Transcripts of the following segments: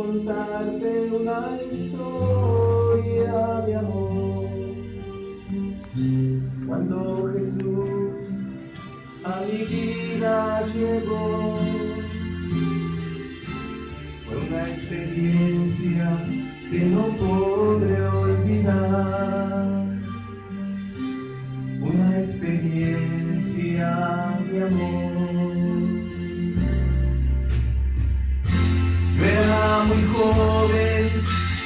contarte una historia de amor. Cuando Jesús a mi vida llegó, fue una experiencia que no podré olvidar, una experiencia de amor. Era muy joven,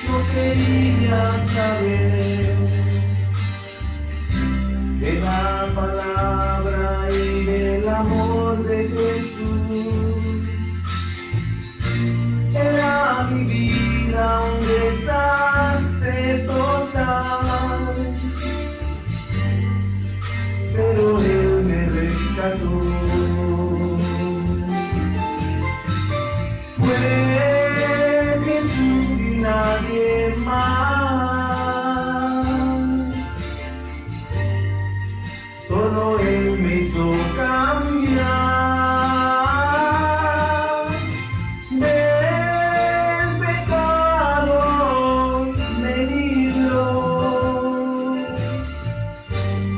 no quería saber de la palabra y del amor de Jesús. Era mi vida un desastre total, pero Él me rescató. Fue Jesús y nadie más, solo Él me hizo cambiar. Del pecado me libró,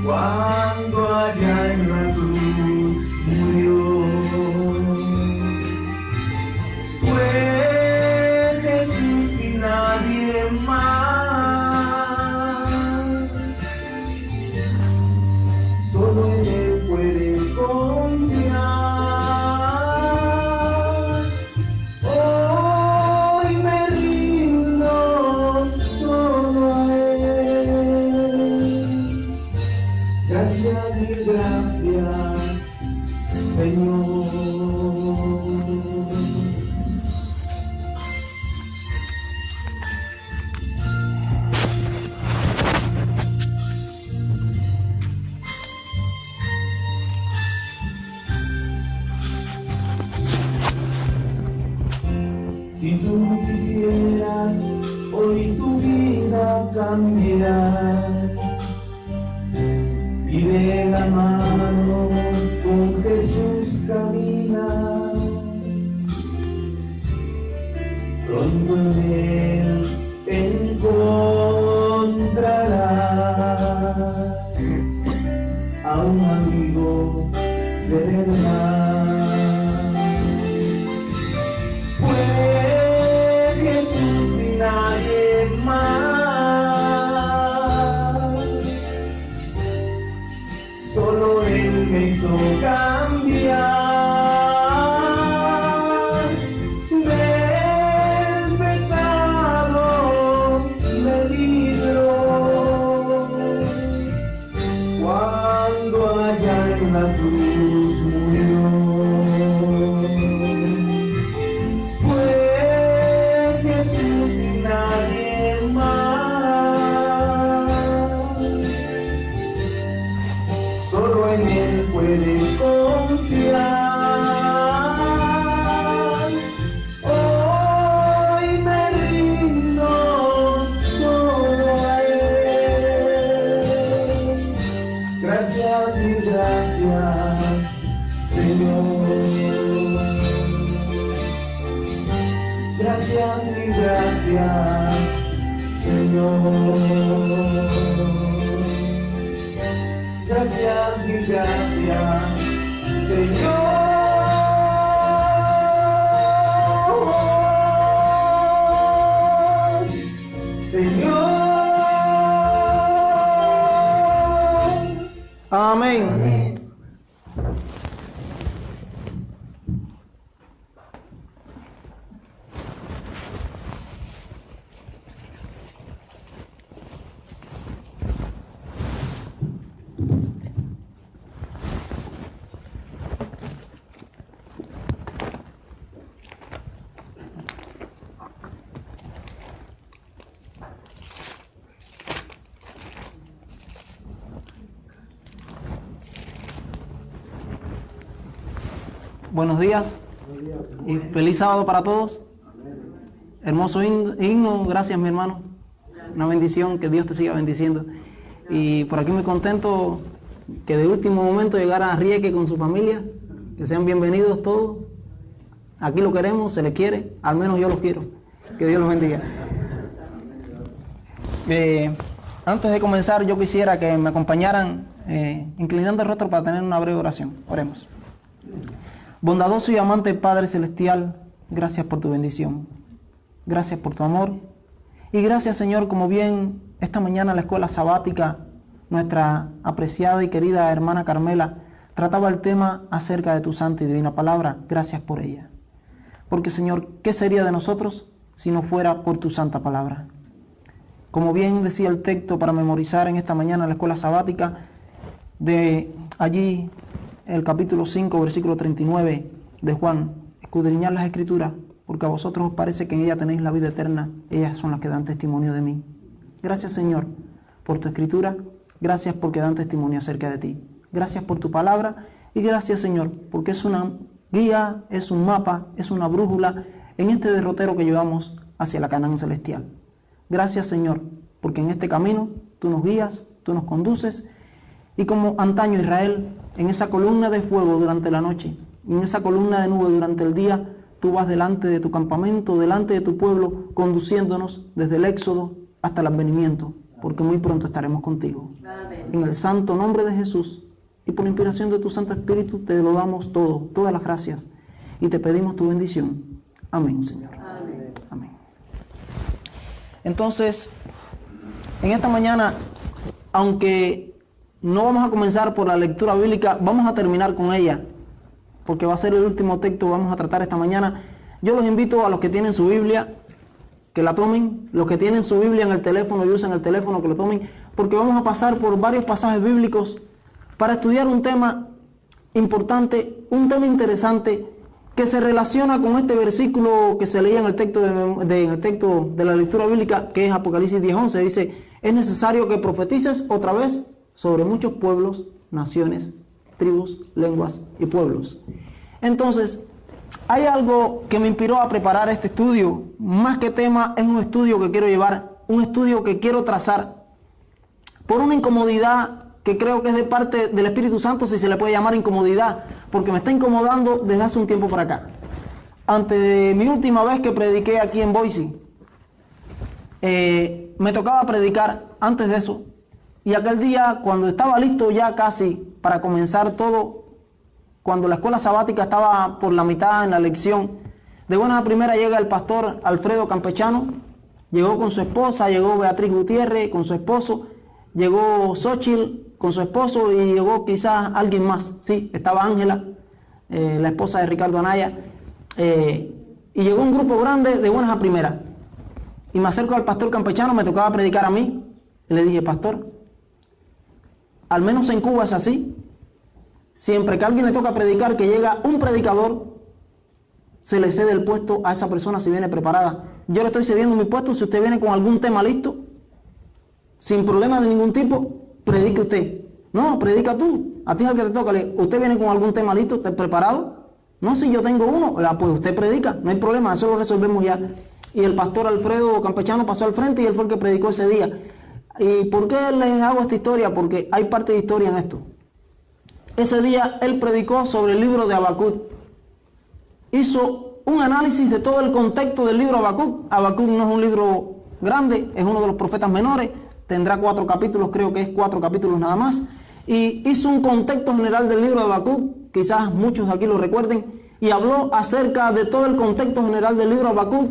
cuando allá en la cruz murió. Fue Jesús y nadie más, solo en Él puedes confiar. Hoy me rindo solo a Él. Gracias y gracias, Señor. Si tú quisieras hoy tu vida cambiar y de la mano con Jesús caminar, pronto en Él encontrarás a un amigo de verdad. Nadie más, solo Él me hizo cambiar. Del pecado me libró, cuando allá en la cruz murió. Solo en Él puedes confiar. Hoy me rindo solo a Él. Gracias y gracias, Señor. Gracias y gracias, Señor. Gracias y gracias, Señor. Señor. Amén. Amén. Buenos días y feliz sábado para todos. Hermoso himno, gracias mi hermano. Una bendición, que Dios te siga bendiciendo. Y por aquí muy contento que de último momento llegara Rieke con su familia. Que sean bienvenidos todos. Aquí lo queremos, se les quiere, al menos yo los quiero. Que Dios los bendiga. Antes de comenzar, yo quisiera que me acompañaran inclinando el rostro para tener una breve oración. Oremos. Bondadoso y amante Padre Celestial, gracias por tu bendición. Gracias por tu amor. Y gracias, Señor, como bien esta mañana la escuela sabática, nuestra apreciada y querida hermana Carmela, trataba el tema acerca de tu santa y divina palabra. Gracias por ella. Porque, Señor, ¿qué sería de nosotros si no fuera por tu santa palabra? Como bien decía el texto para memorizar en esta mañana la escuela sabática, de allí el capítulo 5, versículo 39 de Juan, escudriñar las escrituras, porque a vosotros os parece que en ella tenéis la vida eterna, ellas son las que dan testimonio de mí. Gracias, Señor, por tu escritura, gracias porque dan testimonio acerca de ti. Gracias por tu palabra y gracias, Señor, porque es una guía, es un mapa, es una brújula en este derrotero que llevamos hacia la Canaán celestial. Gracias, Señor, porque en este camino tú nos guías, tú nos conduces, y como antaño Israel, en esa columna de fuego durante la noche, y en esa columna de nube durante el día, tú vas delante de tu campamento, delante de tu pueblo, conduciéndonos desde el éxodo hasta el advenimiento, porque muy pronto estaremos contigo. Amén. En el santo nombre de Jesús, y por la inspiración de tu Santo Espíritu, te lo damos todo, todas las gracias, y te pedimos tu bendición. Amén, Señor. Amén. Amén. Entonces, en esta mañana, aunque no vamos a comenzar por la lectura bíblica, vamos a terminar con ella, porque va a ser el último texto que vamos a tratar esta mañana. Yo los invito a los que tienen su Biblia, que la tomen, los que tienen su Biblia en el teléfono y usan el teléfono, que lo tomen, porque vamos a pasar por varios pasajes bíblicos para estudiar un tema importante, un tema interesante, que se relaciona con este versículo que se leía en el texto de la lectura bíblica, que es Apocalipsis 10:11. Dice, es necesario que profetices otra vez sobre muchos pueblos, naciones, tribus, lenguas y pueblos. Entonces, hay algo que me inspiró a preparar este estudio. Más que tema, es un estudio que quiero llevar, un estudio que quiero trazar por una incomodidad que creo que es de parte del Espíritu Santo, si se le puede llamar incomodidad, porque me está incomodando desde hace un tiempo para acá. Antes de mi última vez que prediqué aquí en Boise, me tocaba predicar antes de eso, y aquel día, cuando estaba listo ya casi para comenzar todo, cuando la escuela sabática estaba por la mitad en la lección, de buena primera llega el pastor Alfredo Campechano, llegó con su esposa, llegó Beatriz Gutiérrez con su esposo, llegó Xochitl con su esposo y llegó quizás alguien más. Sí, estaba Ángela, la esposa de Ricardo Anaya, y llegó un grupo grande de buenas a primeras. Y me acerco al pastor Campechano, me tocaba predicar a mí, y le dije, pastor, al menos en Cuba es así. Siempre que a alguien le toca predicar, que llega un predicador, se le cede el puesto a esa persona si viene preparada. Yo le estoy cediendo mi puesto, si usted viene con algún tema listo, sin problema de ningún tipo, predique usted. No, predica tú. A ti es el que te toca. ¿Usted viene con algún tema listo, está preparado? No, si yo tengo uno, pues usted predica, no hay problema, eso lo resolvemos ya. Y el pastor Alfredo Campechano pasó al frente y él fue el que predicó ese día. ¿Y por qué les hago esta historia? Porque hay parte de historia en esto. Ese día él predicó sobre el libro de Habacuc. Hizo un análisis de todo el contexto del libro Habacuc. Habacuc no es un libro grande, es uno de los profetas menores. Tendrá 4 capítulos, creo que es 4 capítulos nada más. Y hizo un contexto general del libro de Habacuc, quizás muchos de aquí lo recuerden, y habló acerca de todo el contexto general del libro de Habacuc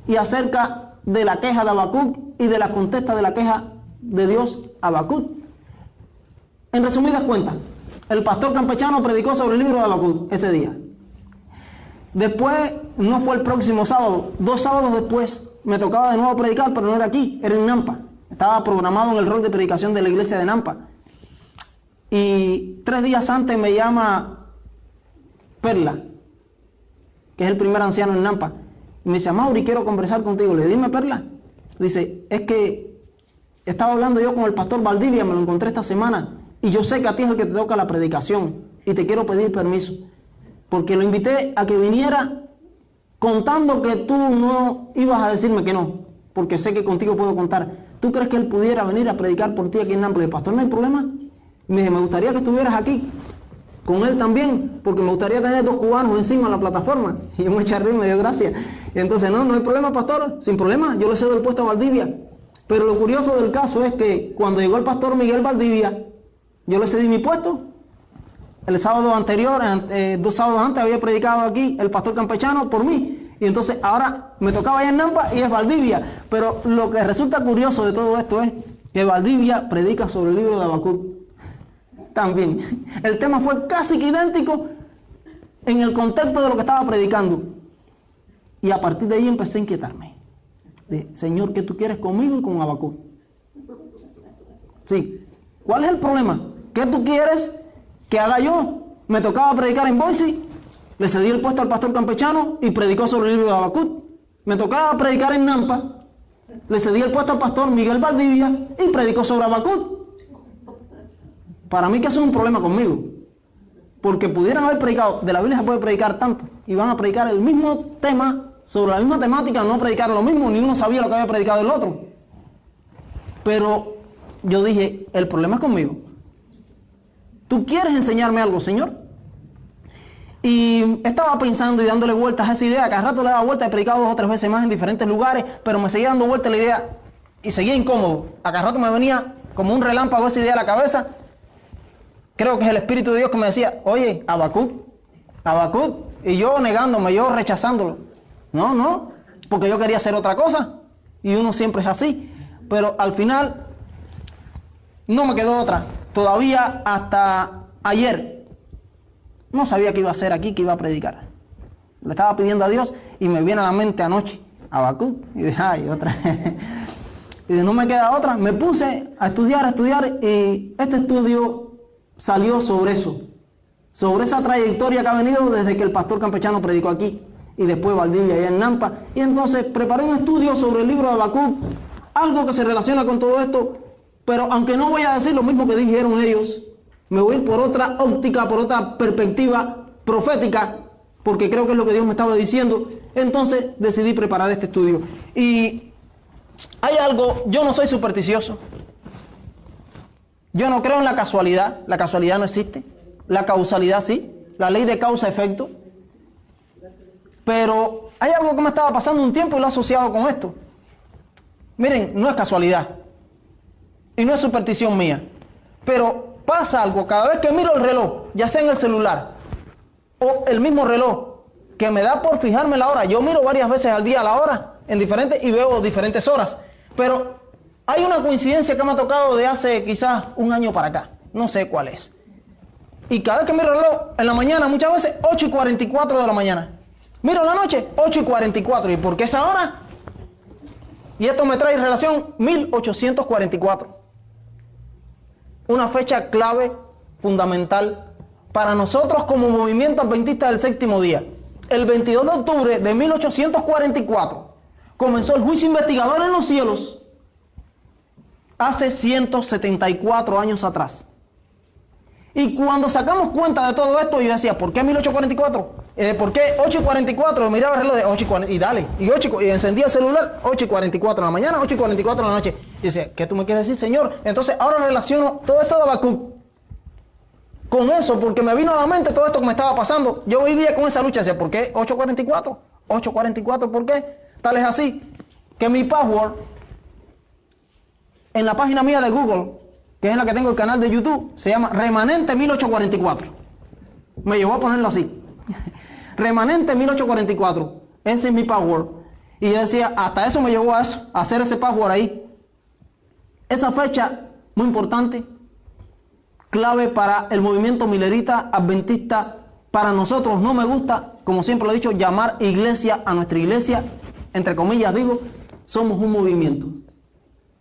y acerca de la queja de Habacuc y de la contesta de la queja de Dios a Habacuc. En resumidas cuentas, el pastor Campechano predicó sobre el libro de Habacuc ese día. Después, no fue el próximo sábado, 2 sábados después, me tocaba de nuevo predicar, pero no era aquí, era en Nampa. Estaba programado en el rol de predicación de la iglesia de Nampa. Y 3 días antes me llama Perla, que es el primer anciano en Nampa. Y me dice, Mauri, quiero conversar contigo. Le dime, Perla. Dice, es que estaba hablando yo con el pastor Valdivia, me lo encontré esta semana. Y yo sé que a ti es el que te toca la predicación. Y te quiero pedir permiso. Porque lo invité a que viniera contando que tú no ibas a decirme que no. Porque sé que contigo puedo contar. ¿Tú crees que él pudiera venir a predicar por ti aquí en Nampa? Le dije, pastor, no hay problema. Y me dije, me gustaría que estuvieras aquí con él también, porque me gustaría tener 2 cubanos encima de la plataforma. Y yo me eché a reír, me dio gracia. Y entonces, no hay problema, pastor, sin problema, yo le cedo el puesto a Valdivia. Pero lo curioso del caso es que cuando llegó el pastor Miguel Valdivia, yo le cedí mi puesto. El sábado anterior, 2 sábados antes, había predicado aquí el pastor campechano por mí. Y entonces ahora me tocaba allá en Nampa y es Valdivia. Pero lo que resulta curioso de todo esto es que Valdivia predica sobre el libro de Habacuc también. El tema fue casi que idéntico en el contexto de lo que estaba predicando. Y a partir de ahí empecé a inquietarme. De, Señor, ¿qué tú quieres conmigo y con Habacuc? Sí. ¿Cuál es el problema? ¿Qué tú quieres que haga yo? Me tocaba predicar en Boise, le cedí el puesto al pastor campechano y predicó sobre el libro de Habacuc. Me tocaba predicar en Nampa, le cedí el puesto al pastor Miguel Valdivia y predicó sobre Habacuc. Para mí que eso es un problema conmigo, porque pudieran haber predicado, de la Biblia se puede predicar tanto, y van a predicar el mismo tema, sobre la misma temática, no predicar lo mismo, ni uno sabía lo que había predicado el otro. Pero yo dije, el problema es conmigo. ¿Tú quieres enseñarme algo, Señor? Y estaba pensando y dándole vueltas a esa idea. Cada rato le daba vueltas, he predicado 2 o 3 veces más en diferentes lugares, pero me seguía dando vueltas la idea y seguía incómodo. A cada rato me venía como un relámpago esa idea a la cabeza. Creo que es el Espíritu de Dios que me decía, oye, Habacuc. Y yo negándome, yo rechazándolo. No, porque yo quería hacer otra cosa. Y uno siempre es así. Pero al final no me quedó otra. Todavía hasta ayer no sabía qué iba a hacer aquí, qué iba a predicar. Le estaba pidiendo a Dios y me viene a la mente anoche Habacuc. Y dije, ay, otra. Y no me queda otra. Me puse a estudiar y este estudio salió sobre eso. Sobre esa trayectoria que ha venido desde que el pastor campechano predicó aquí. Y después Valdivia allá en Nampa. Y entonces preparé un estudio sobre el libro de Habacuc. Algo que se relaciona con todo esto. Pero aunque no voy a decir lo mismo que dijeron ellos, me voy a ir por otra óptica, por otra perspectiva profética, porque creo que es lo que Dios me estaba diciendo. Entonces decidí preparar este estudio. Y hay algo, yo no soy supersticioso. Yo no creo en la casualidad no existe. La causalidad sí, la ley de causa-efecto. Pero hay algo que me estaba pasando un tiempo y lo he asociado con esto. Miren, no es casualidad. Y no es superstición mía. Pero pasa algo cada vez que miro el reloj, ya sea en el celular o el mismo reloj, que me da por fijarme la hora. Yo miro varias veces al día la hora en diferentes y veo diferentes horas. Pero hay una coincidencia que me ha tocado de hace quizás un año para acá. No sé cuál es. Y cada vez que miro el reloj, en la mañana, muchas veces 8:44 de la mañana. Miro en la noche, 8:44. ¿Y por qué esa hora? Y esto me trae en relación 1844. Una fecha clave, fundamental, para nosotros como movimiento adventista del séptimo día. El 22 de octubre de 1844 comenzó el juicio investigador en los cielos, hace 174 años atrás. Y cuando sacamos cuenta de todo esto, yo decía, ¿por qué 1844? ¿Por qué 8:44? Miraba el reloj de 8:40 y dale. Y encendía el celular, 8:44 de la mañana, 8:44 de la noche. Y decía, ¿qué tú me quieres decir, Señor? Entonces ahora relaciono todo esto de Habacuc con eso, porque me vino a la mente todo esto que me estaba pasando. Yo vivía con esa lucha, decía, ¿por qué 8:44? 8:44, ¿por qué? Tal es así, que mi password en la página mía de Google, que es en la que tengo el canal de YouTube, se llama Remanente 1844. Me llevó a ponerlo así. Remanente 1844. Ese es mi password. Y yo decía, hasta eso me llevó a eso, a hacer ese password ahí. Esa fecha, muy importante, clave para el movimiento milerita adventista. Para nosotros no me gusta, como siempre lo he dicho, llamar iglesia a nuestra iglesia. Entre comillas digo, somos un movimiento.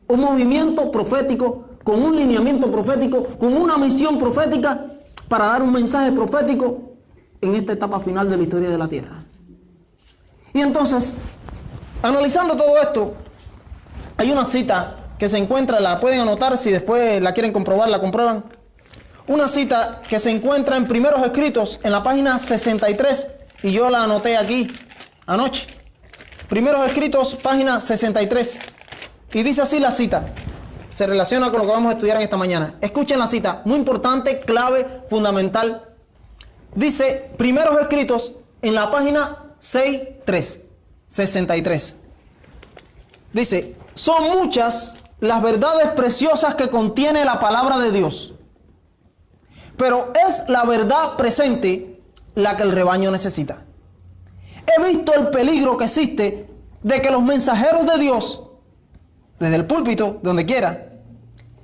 Un movimiento profético, con un lineamiento profético, con una misión profética, para dar un mensaje profético en esta etapa final de la historia de la tierra. Y entonces, analizando todo esto, hay una cita que se encuentra, la pueden anotar, si después la quieren comprobar, la comprueban. Una cita que se encuentra en Primeros Escritos, en la página 63, y yo la anoté aquí anoche. Primeros Escritos, página 63. Y dice así la cita. Se relaciona con lo que vamos a estudiar en esta mañana. Escuchen la cita, muy importante, clave, fundamental. Dice, Primeros Escritos, en la página 6.3. 63. Dice, son muchas las verdades preciosas que contiene la palabra de Dios, pero es la verdad presente la que el rebaño necesita. He visto el peligro que existe de que los mensajeros de Dios, desde el púlpito, donde quiera,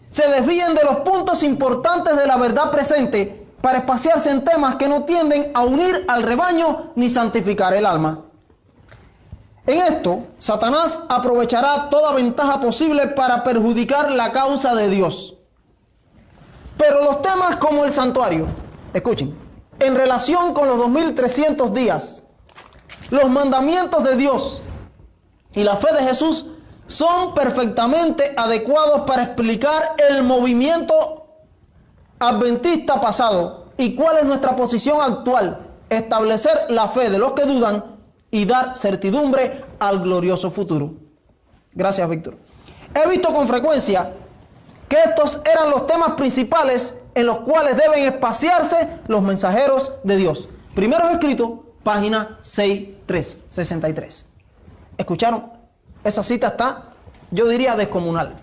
se desvíen de los puntos importantes de la verdad presente para espaciarse en temas que no tienden a unir al rebaño ni santificar el alma. En esto, Satanás aprovechará toda ventaja posible para perjudicar la causa de Dios. Pero los temas como el santuario, escuchen, en relación con los 2300 días, los mandamientos de Dios y la fe de Jesús son perfectamente adecuados para explicar el movimiento adventista pasado y cuál es nuestra posición actual, establecer la fe de los que dudan y dar certidumbre al glorioso futuro. Gracias, Víctor. He visto con frecuencia que estos eran los temas principales en los cuales deben espaciarse los mensajeros de Dios. Primero escrito, página 63. ¿Escucharon? Esa cita está, yo diría, descomunal.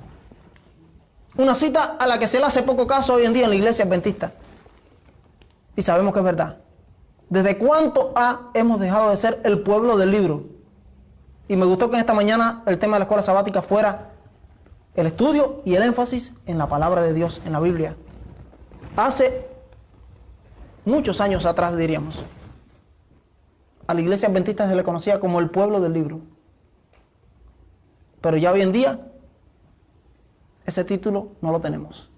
Una cita a la que se le hace poco caso hoy en día en la iglesia adventista. Y sabemos que es verdad. ¿Desde cuánto hemos dejado de ser el pueblo del libro? Y me gustó que en esta mañana el tema de la escuela sabática fuera el estudio y el énfasis en la palabra de Dios, en la Biblia. Hace muchos años atrás, diríamos, a la iglesia adventista se le conocía como el pueblo del libro. Pero ya hoy en día, ese título no lo tenemos.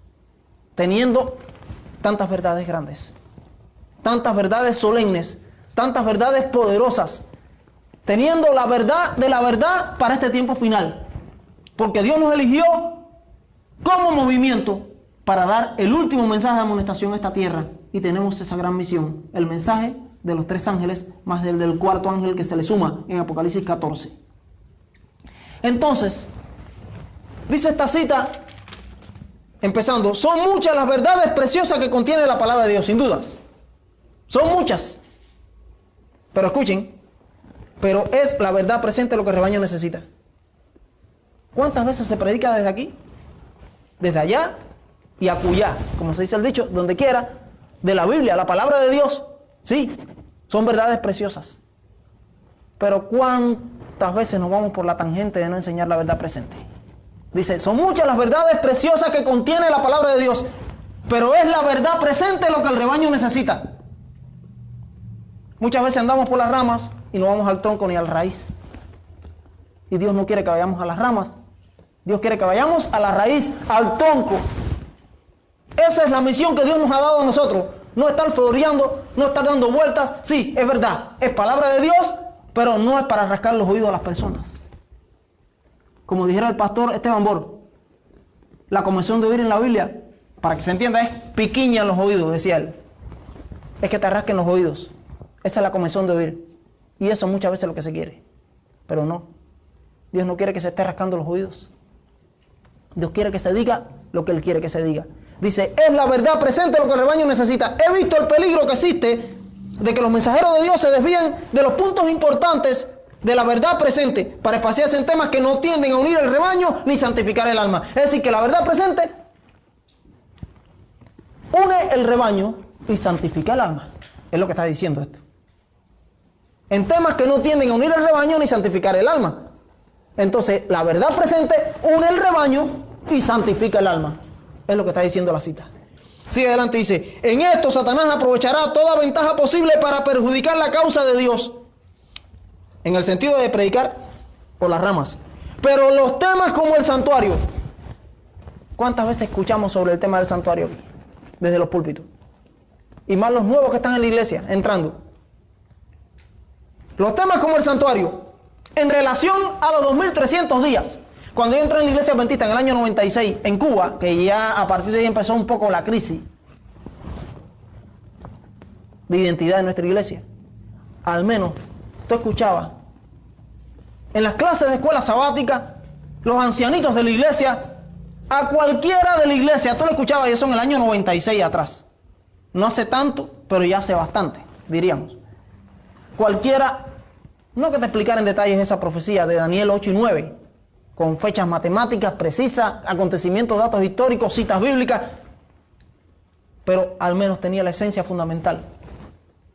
Teniendo tantas verdades grandes, tantas verdades solemnes, tantas verdades poderosas, teniendo la verdad de la verdad para este tiempo final. Porque Dios nos eligió como movimiento para dar el último mensaje de amonestación a esta tierra. Y tenemos esa gran misión, el mensaje de los 3 ángeles, más el del 4.º ángel que se le suma en Apocalipsis 14. Entonces, dice esta cita, empezando, son muchas las verdades preciosas que contiene la palabra de Dios, sin dudas. Son muchas. Pero escuchen, pero es la verdad presente lo que el rebaño necesita. ¿Cuántas veces se predica desde aquí? Desde allá y acullá, como se dice el dicho, donde quiera, de la Biblia, la palabra de Dios. Sí, son verdades preciosas. Pero ¿cuántas veces nos vamos por la tangente de no enseñar la verdad presente? Dice, son muchas las verdades preciosas que contiene la palabra de Dios, pero es la verdad presente lo que el rebaño necesita. Muchas veces andamos por las ramas y no vamos al tronco ni a la raíz. Y Dios no quiere que vayamos a las ramas. Dios quiere que vayamos a la raíz, al tronco. Esa es la misión que Dios nos ha dado a nosotros. No estar floreando, no estar dando vueltas. Sí, es verdad, es palabra de Dios, pero no es para rascar los oídos a las personas. Como dijera el pastor Esteban Bor, la comezón de oír en la Biblia, para que se entienda, es piquiña en los oídos, decía él. Es que te rasquen los oídos. Esa es la comezón de oír. Y eso muchas veces es lo que se quiere. Pero no. Dios no quiere que se esté rascando los oídos. Dios quiere que se diga lo que Él quiere que se diga. Dice, es la verdad presente lo que el rebaño necesita. He visto el peligro que existe de que los mensajeros de Dios se desvíen de los puntos importantes de la verdad presente para espaciarse en temas que no tienden a unir el rebaño ni santificar el alma. Es decir, que la verdad presente une el rebaño y santifica el alma. Es lo que está diciendo esto. En temas que no tienden a unir el rebaño ni santificar el alma. Entonces, la verdad presente une el rebaño y santifica el alma. Es lo que está diciendo la cita. Sigue adelante y dice, en esto Satanás aprovechará toda ventaja posible para perjudicar la causa de Dios. En el sentido de predicar por las ramas. Pero los temas como el santuario. ¿Cuántas veces escuchamos sobre el tema del santuario aquí? Desde los púlpitos. Y más los nuevos que están en la iglesia, entrando. Los temas como el santuario, en relación a los 2300 días. Cuando yo entré en la iglesia adventista en el año 96, en Cuba, que ya a partir de ahí empezó un poco la crisis de identidad de nuestra iglesia. Al menos, tú escuchabas, en las clases de escuela sabática, los ancianitos de la iglesia, a cualquiera de la iglesia, tú lo escuchabas, y eso en el año 96 atrás. No hace tanto, pero ya hace bastante, diríamos. Cualquiera No que te explicara en detalles esa profecía de Daniel 8 y 9, con fechas matemáticas precisas, acontecimientos, datos históricos, citas bíblicas, pero al menos tenía la esencia fundamental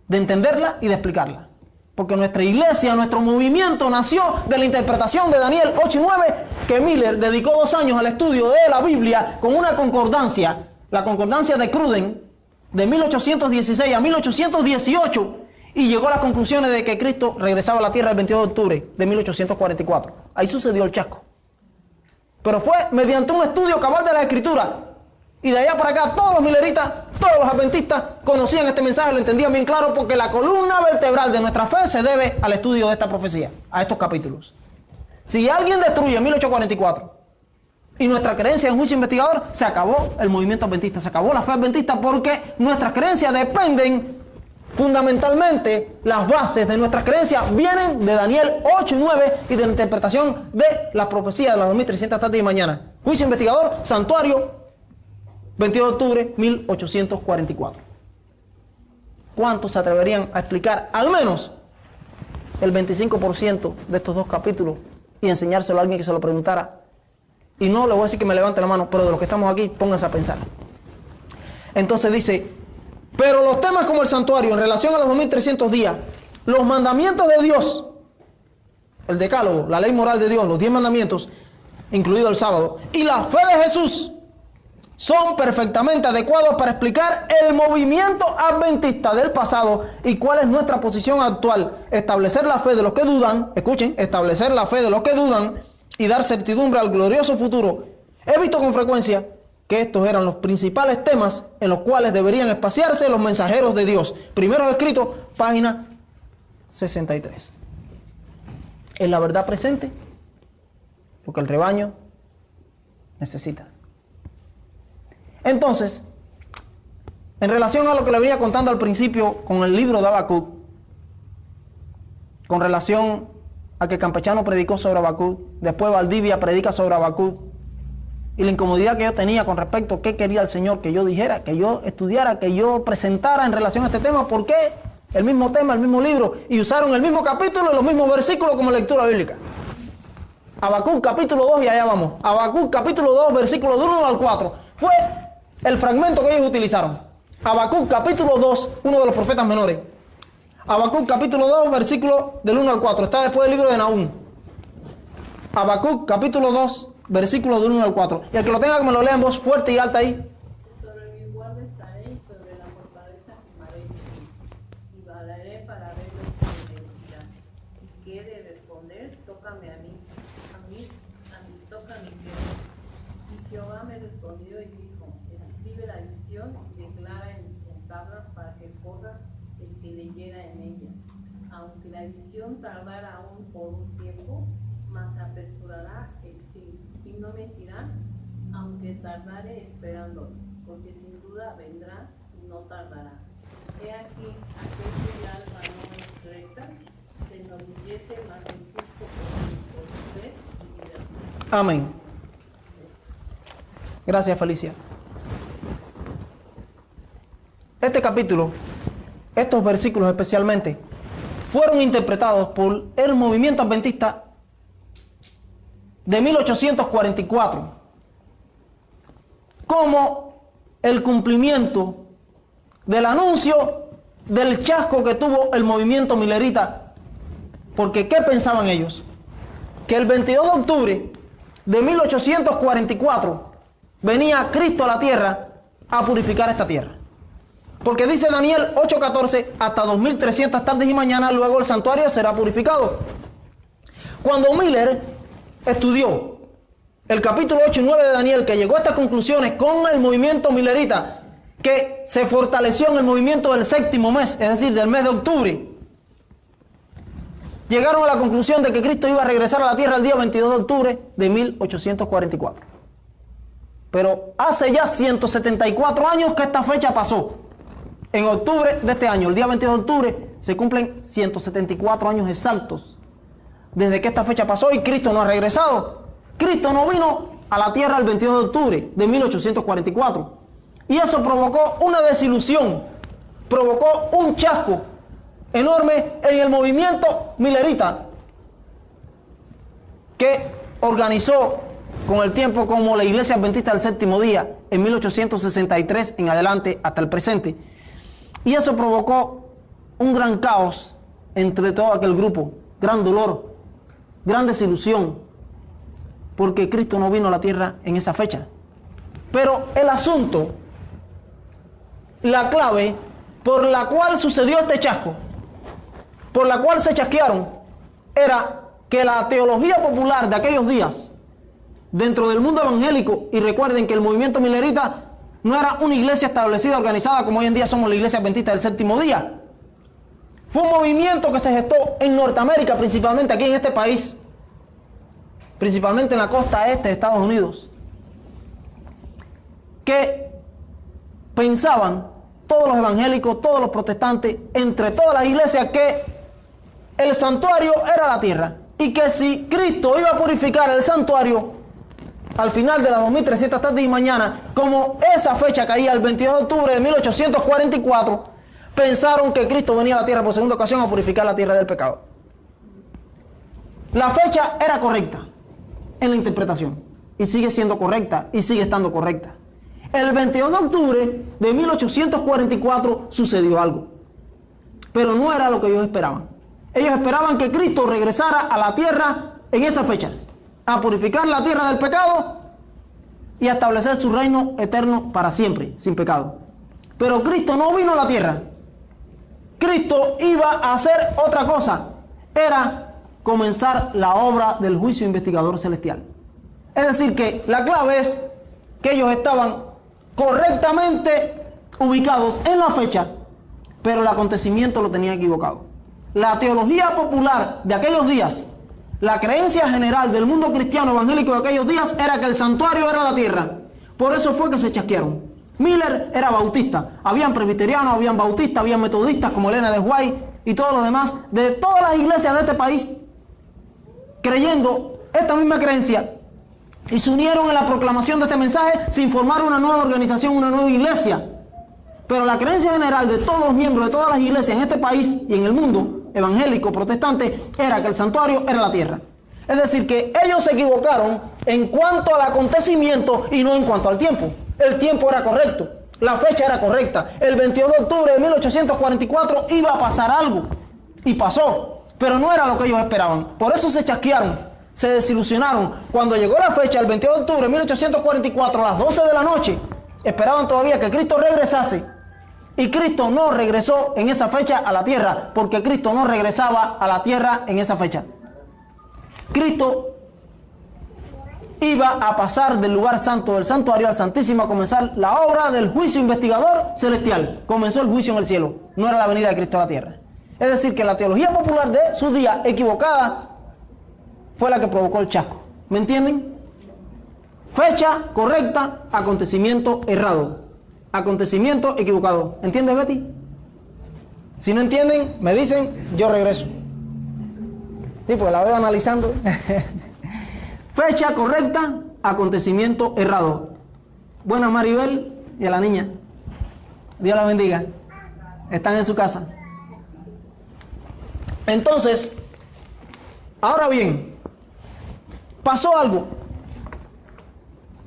de entenderla y de explicarla. Porque nuestra iglesia, nuestro movimiento nació de la interpretación de Daniel 8 y 9, que Miller dedicó 2 años al estudio de la Biblia con una concordancia, la concordancia de Cruden, de 1816 a 1818, y llegó a las conclusiones de que Cristo regresaba a la tierra el 22 de octubre de 1844. Ahí sucedió el chasco. Pero fue mediante un estudio cabal de la Escritura. Y de allá para acá, todos los mileritas, todos los adventistas conocían este mensaje, lo entendían bien claro, porque la columna vertebral de nuestra fe se debe al estudio de esta profecía, a estos capítulos. Si alguien destruye 1844 y nuestra creencia en juicio investigador, se acabó el movimiento adventista, se acabó la fe adventista, porque nuestras creencias dependen fundamentalmente, las bases de nuestras creencias vienen de Daniel 8 y 9 y de la interpretación de la profecía de las 2300 tardes y mañana. Juicio investigador, santuario, 22 de octubre 1844. ¿Cuántos se atreverían a explicar al menos el 25% de estos 2 capítulos y enseñárselo a alguien que se lo preguntara? Y no le voy a decir que me levante la mano, pero de los que estamos aquí, pónganse a pensar. Entonces dice, pero los temas como el santuario en relación a los 2300 días, los mandamientos de Dios, el decálogo, la ley moral de Dios, los 10 mandamientos, incluido el sábado, y la fe de Jesús, son perfectamente adecuados para explicar el movimiento adventista del pasado y cuál es nuestra posición actual. Establecer la fe de los que dudan, escuchen, establecer la fe de los que dudan y dar certidumbre al glorioso futuro. He visto con frecuencia que estos eran los principales temas en los cuales deberían espaciarse los mensajeros de Dios. Primeros escritos, página 63. Es la verdad presente, lo que el rebaño necesita. Entonces, en relación a lo que le venía contando al principio con el libro de Habacuc, con relación a que Campechano predicó sobre Habacuc, después Valdivia predica sobre Habacuc, y la incomodidad que yo tenía con respecto a qué quería el Señor que yo dijera, que yo estudiara, que yo presentara en relación a este tema, ¿por qué? El mismo tema, el mismo libro, y usaron el mismo capítulo y los mismos versículos como lectura bíblica. Habacuc capítulo 2 y allá vamos. Habacuc capítulo 2, versículo del 1 al 4. Fue el fragmento que ellos utilizaron. Habacuc capítulo 2, uno de los profetas menores. Habacuc capítulo 2, versículo del 1 al 4. Está después del libro de Nahum. Habacuc capítulo 2, versículo del 1 al 4. Y el que lo tenga, que me lo lea en voz fuerte y alta ahí. Sobre mi guarda estaré y sobre la fortaleza firmaré y valaré para ver lo que me dirá. Y quiere responder, tócame a mí, tócame que. Y Jehová me respondió y dijo, escribe la visión y declara en tablas para que corra el que leyera en ella. Aunque la visión tardara aún por un tiempo, mas se apresurará el fin. Y no mentirá, aunque tardare esperándolo, porque sin duda vendrá y no tardará. He aquí, aquel cuya alma no es recta, se enorgullece, mas el justo por fe vivirá. Amén. Gracias, Felicia. Este capítulo, estos versículos especialmente, fueron interpretados por el movimiento adventista de 1844 como el cumplimiento del anuncio del chasco que tuvo el movimiento milerita. Porque ¿qué pensaban ellos? Que el 22 de octubre de 1844 venía Cristo a la tierra a purificar esta tierra. Porque dice Daniel 8:14, hasta 2300 tardes y mañanas, luego el santuario será purificado. Cuando Miller estudió el capítulo 8 y 9 de Daniel, que llegó a estas conclusiones con el movimiento milerita, que se fortaleció en el movimiento del séptimo mes, es decir, del mes de octubre, llegaron a la conclusión de que Cristo iba a regresar a la tierra el día 22 de octubre de 1844. Pero hace ya 174 años que esta fecha pasó. En octubre de este año, el día 22 de octubre, se cumplen 174 años exactos desde que esta fecha pasó y Cristo no ha regresado. Cristo no vino a la tierra el 22 de octubre de 1844. Y eso provocó una desilusión, provocó un chasco enorme en el movimiento millerita, que organizó con el tiempo como la Iglesia Adventista del Séptimo Día en 1863 en adelante hasta el presente. Y eso provocó un gran caos entre todo aquel grupo, gran dolor, gran desilusión, porque Cristo no vino a la tierra en esa fecha. Pero el asunto, la clave por la cual sucedió este chasco, por la cual se chasquearon, era que la teología popular de aquellos días, dentro del mundo evangélico, y recuerden que el movimiento millerita no era una iglesia establecida, organizada, como hoy en día somos la Iglesia Adventista del Séptimo Día. Fue un movimiento que se gestó en Norteamérica, principalmente aquí en este país, principalmente en la costa este de Estados Unidos, que pensaban todos los evangélicos, todos los protestantes, entre todas las iglesias, que el santuario era la tierra, y que si Cristo iba a purificar el santuario al final de las 2300 tardes y mañana, como esa fecha caía el 22 de octubre de 1844, pensaron que Cristo venía a la tierra por segunda ocasión a purificar la tierra del pecado. La fecha era correcta en la interpretación, y sigue siendo correcta, y sigue estando correcta. El 22 de octubre de 1844 sucedió algo, pero no era lo que ellos esperaban. Ellos esperaban que Cristo regresara a la tierra en esa fecha, a purificar la tierra del pecado y a establecer su reino eterno para siempre, sin pecado. Pero Cristo no vino a la tierra. Cristo iba a hacer otra cosa, era comenzar la obra del juicio investigador celestial. Es decir, que la clave es que ellos estaban correctamente ubicados en la fecha, pero el acontecimiento lo tenía equivocado. La teología popular de aquellos días, la creencia general del mundo cristiano evangélico de aquellos días, era que el santuario era la tierra. Por eso fue que se chasquearon. Miller era bautista, habían presbiterianos, habían bautistas, habían metodistas como Elena de White y todos los demás de todas las iglesias de este país, creyendo esta misma creencia, y se unieron en la proclamación de este mensaje sin formar una nueva organización, una nueva iglesia. Pero la creencia general de todos los miembros de todas las iglesias en este país y en el mundo evangélico, protestante, era que el santuario era la tierra. Es decir, que ellos se equivocaron en cuanto al acontecimiento y no en cuanto al tiempo. El tiempo era correcto, la fecha era correcta. El 22 de octubre de 1844 iba a pasar algo, y pasó, pero no era lo que ellos esperaban. Por eso se chasquearon, se desilusionaron. Cuando llegó la fecha, el 22 de octubre de 1844, a las 12 de la noche, esperaban todavía que Cristo regresase. Y Cristo no regresó en esa fecha a la tierra, porque Cristo no regresaba a la tierra en esa fecha. Cristo iba a pasar del lugar santo del santuario al santísimo, a comenzar la obra del juicio investigador celestial. Comenzó el juicio en el cielo, no era la venida de Cristo a la tierra. Es decir, que la teología popular de su día, equivocada, fue la que provocó el chasco. ¿Me entienden? Fecha correcta, acontecimiento errado. Acontecimiento equivocado. ¿Entiendes, Betty? Si no entienden, me dicen, yo regreso. Sí, pues la veo analizando. Fecha correcta, acontecimiento errado. Buena Maribel y a la niña. Dios la bendiga. Están en su casa. Entonces, ahora bien, pasó algo.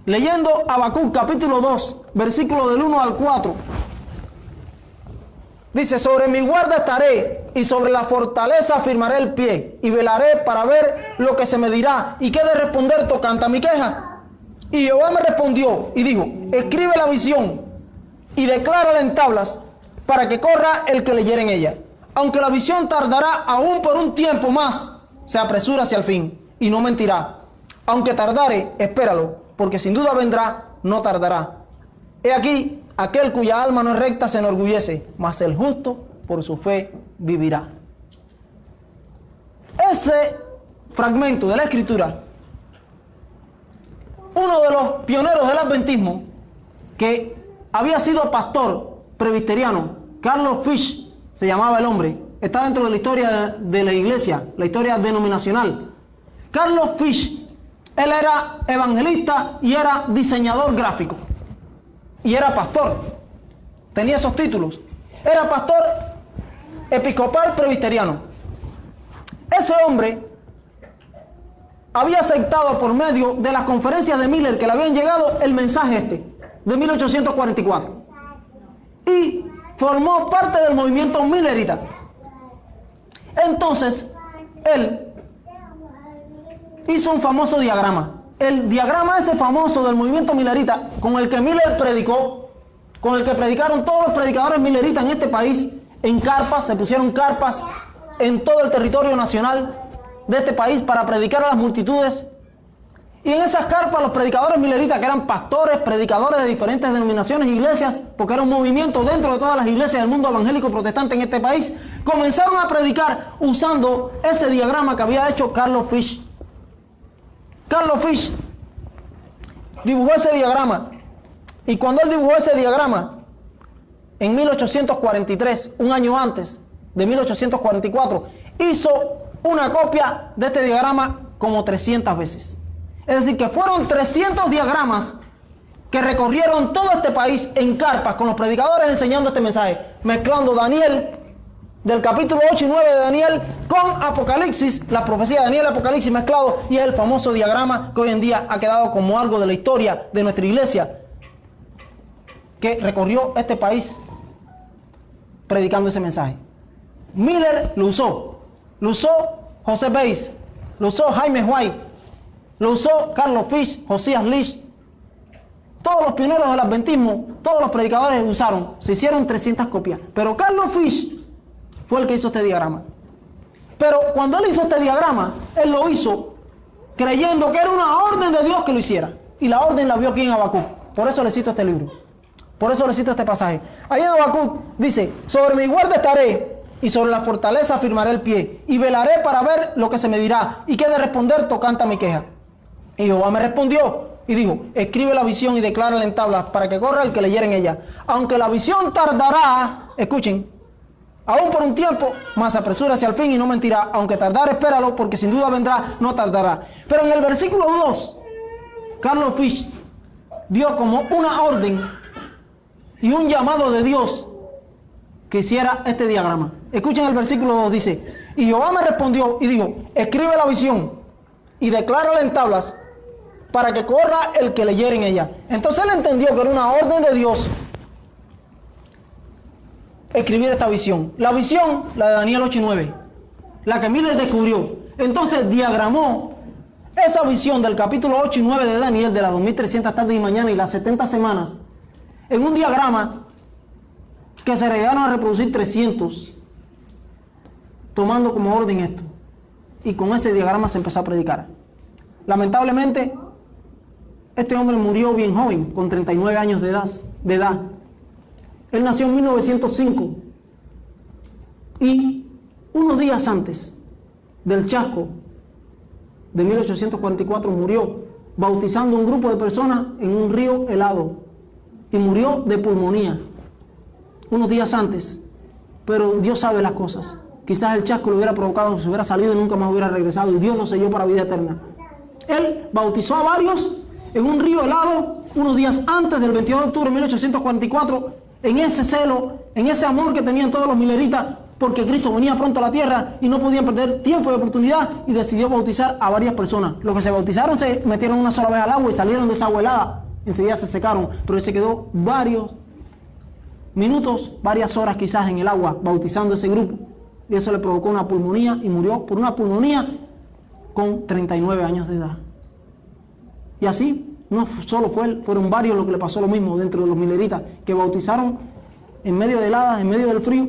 Leyendo Habacuc capítulo 2, versículo del 1 al 4. Dice: sobre mi guarda estaré, y sobre la fortaleza firmaré el pie, y velaré para ver lo que se me dirá, y qué de responder tocante a mi queja. Y Jehová me respondió y dijo: escribe la visión, y declárala en tablas, para que corra el que leyere en ella. Aunque la visión tardará aún por un tiempo más, se apresura hacia el fin, y no mentirá. Aunque tardare, espéralo, porque sin duda vendrá, no tardará. He aquí, aquel cuya alma no es recta se enorgullece, mas el justo por su fe vivirá. Ese fragmento de la Escritura, uno de los pioneros del adventismo, que había sido pastor presbiteriano, Carlos Fish se llamaba el hombre, está dentro de la historia de la iglesia, la historia denominacional. Carlos Fish, él era evangelista y era diseñador gráfico. Y era pastor. Tenía esos títulos. Era pastor episcopal presbiteriano. Ese hombre había aceptado por medio de las conferencias de Miller que le habían llegado el mensaje de 1844 y formó parte del movimiento millerita. Entonces él hizo un famoso diagrama, el diagrama ese famoso del movimiento millerita con el que Miller predicó, con el que predicaron todos los predicadores milleritas en este país, en carpas, se pusieron carpas en todo el territorio nacional de este país para predicar a las multitudes. Y en esas carpas los predicadores milleritas, que eran pastores, predicadores de diferentes denominaciones e iglesias, porque era un movimiento dentro de todas las iglesias del mundo evangélico protestante en este país, comenzaron a predicar usando ese diagrama que había hecho Carlo Fish. Carlo Fish dibujó ese diagrama, y cuando él dibujó ese diagrama en 1843, un año antes de 1844, hizo una copia de este diagrama como 300 veces. Es decir, que fueron 300 diagramas que recorrieron todo este país en carpas con los predicadores enseñando este mensaje, mezclando Daniel del capítulo 8 y 9 de Daniel con Apocalipsis, la profecía de Daniel y Apocalipsis mezclado, y es el famoso diagrama que hoy en día ha quedado como algo de la historia de nuestra iglesia, que recorrió este país predicando ese mensaje. Miller lo usó José Bates, lo usó Jaime White, lo usó Carlo Fish, Josías Lish. Todos los pioneros del adventismo, todos los predicadores usaron, se hicieron 300 copias, pero Carlo Fish fue el que hizo este diagrama. Pero cuando él hizo este diagrama, él lo hizo creyendo que era una orden de Dios que lo hiciera, y la orden la vio aquí en Habacuc. Por eso le cito este libro, por eso le cito este pasaje. Ahí en Habacuc dice: sobre mi guarda estaré, y sobre la fortaleza afirmaré el pie, y velaré para ver lo que se me dirá, y qué de responder tocante a mi queja. Y Jehová me respondió y dijo: escribe la visión y declárala en tablas, para que corra el que leyere en ella. Aunque la visión tardará, escuchen, aún por un tiempo, mas apresura hacia el fin y no mentirá. Aunque tardare, espéralo, porque sin duda vendrá, no tardará. Pero en el versículo 2, Carlo Fish dio como una orden y un llamado de Dios que hiciera este diagrama. Escuchen el versículo 2, dice: y Jehová me respondió y dijo: escribe la visión y declárala en tablas, para que corra el que leyere en ella. Entonces él entendió que era una orden de Dios escribir esta visión. La visión, la de Daniel 8 y 9, la que Miller descubrió. Entonces diagramó esa visión del capítulo 8 y 9 de Daniel, de las 2300 tardes y mañana y las 70 semanas, en un diagrama que se llegaron a reproducir 300, tomando como orden esto. Y con ese diagrama se empezó a predicar. Lamentablemente, este hombre murió bien joven, con 39 años de edad. Él nació en 1905 y unos días antes del chasco de 1844 murió bautizando un grupo de personas en un río helado, y murió de pulmonía unos días antes. Pero Dios sabe las cosas. Quizás el chasco lo hubiera provocado, se hubiera salido y nunca más hubiera regresado, y Dios lo selló para vida eterna. Él bautizó a varios en un río helado unos días antes del 22 de octubre de 1844, en ese celo, en ese amor que tenían todos los milleritas, porque Cristo venía pronto a la tierra y no podían perder tiempo y oportunidad, y decidió bautizar a varias personas. Los que se bautizaron se metieron una sola vez al agua y salieron de esa agua helada, enseguida se secaron, pero él se quedó varios minutos, varias horas quizás en el agua, bautizando a ese grupo, y eso le provocó una pulmonía, y murió por una pulmonía con 39 años de edad. Y así, no solo fue él, fueron varios los que le pasó lo mismo dentro de los milleritas, que bautizaron en medio de heladas, en medio del frío,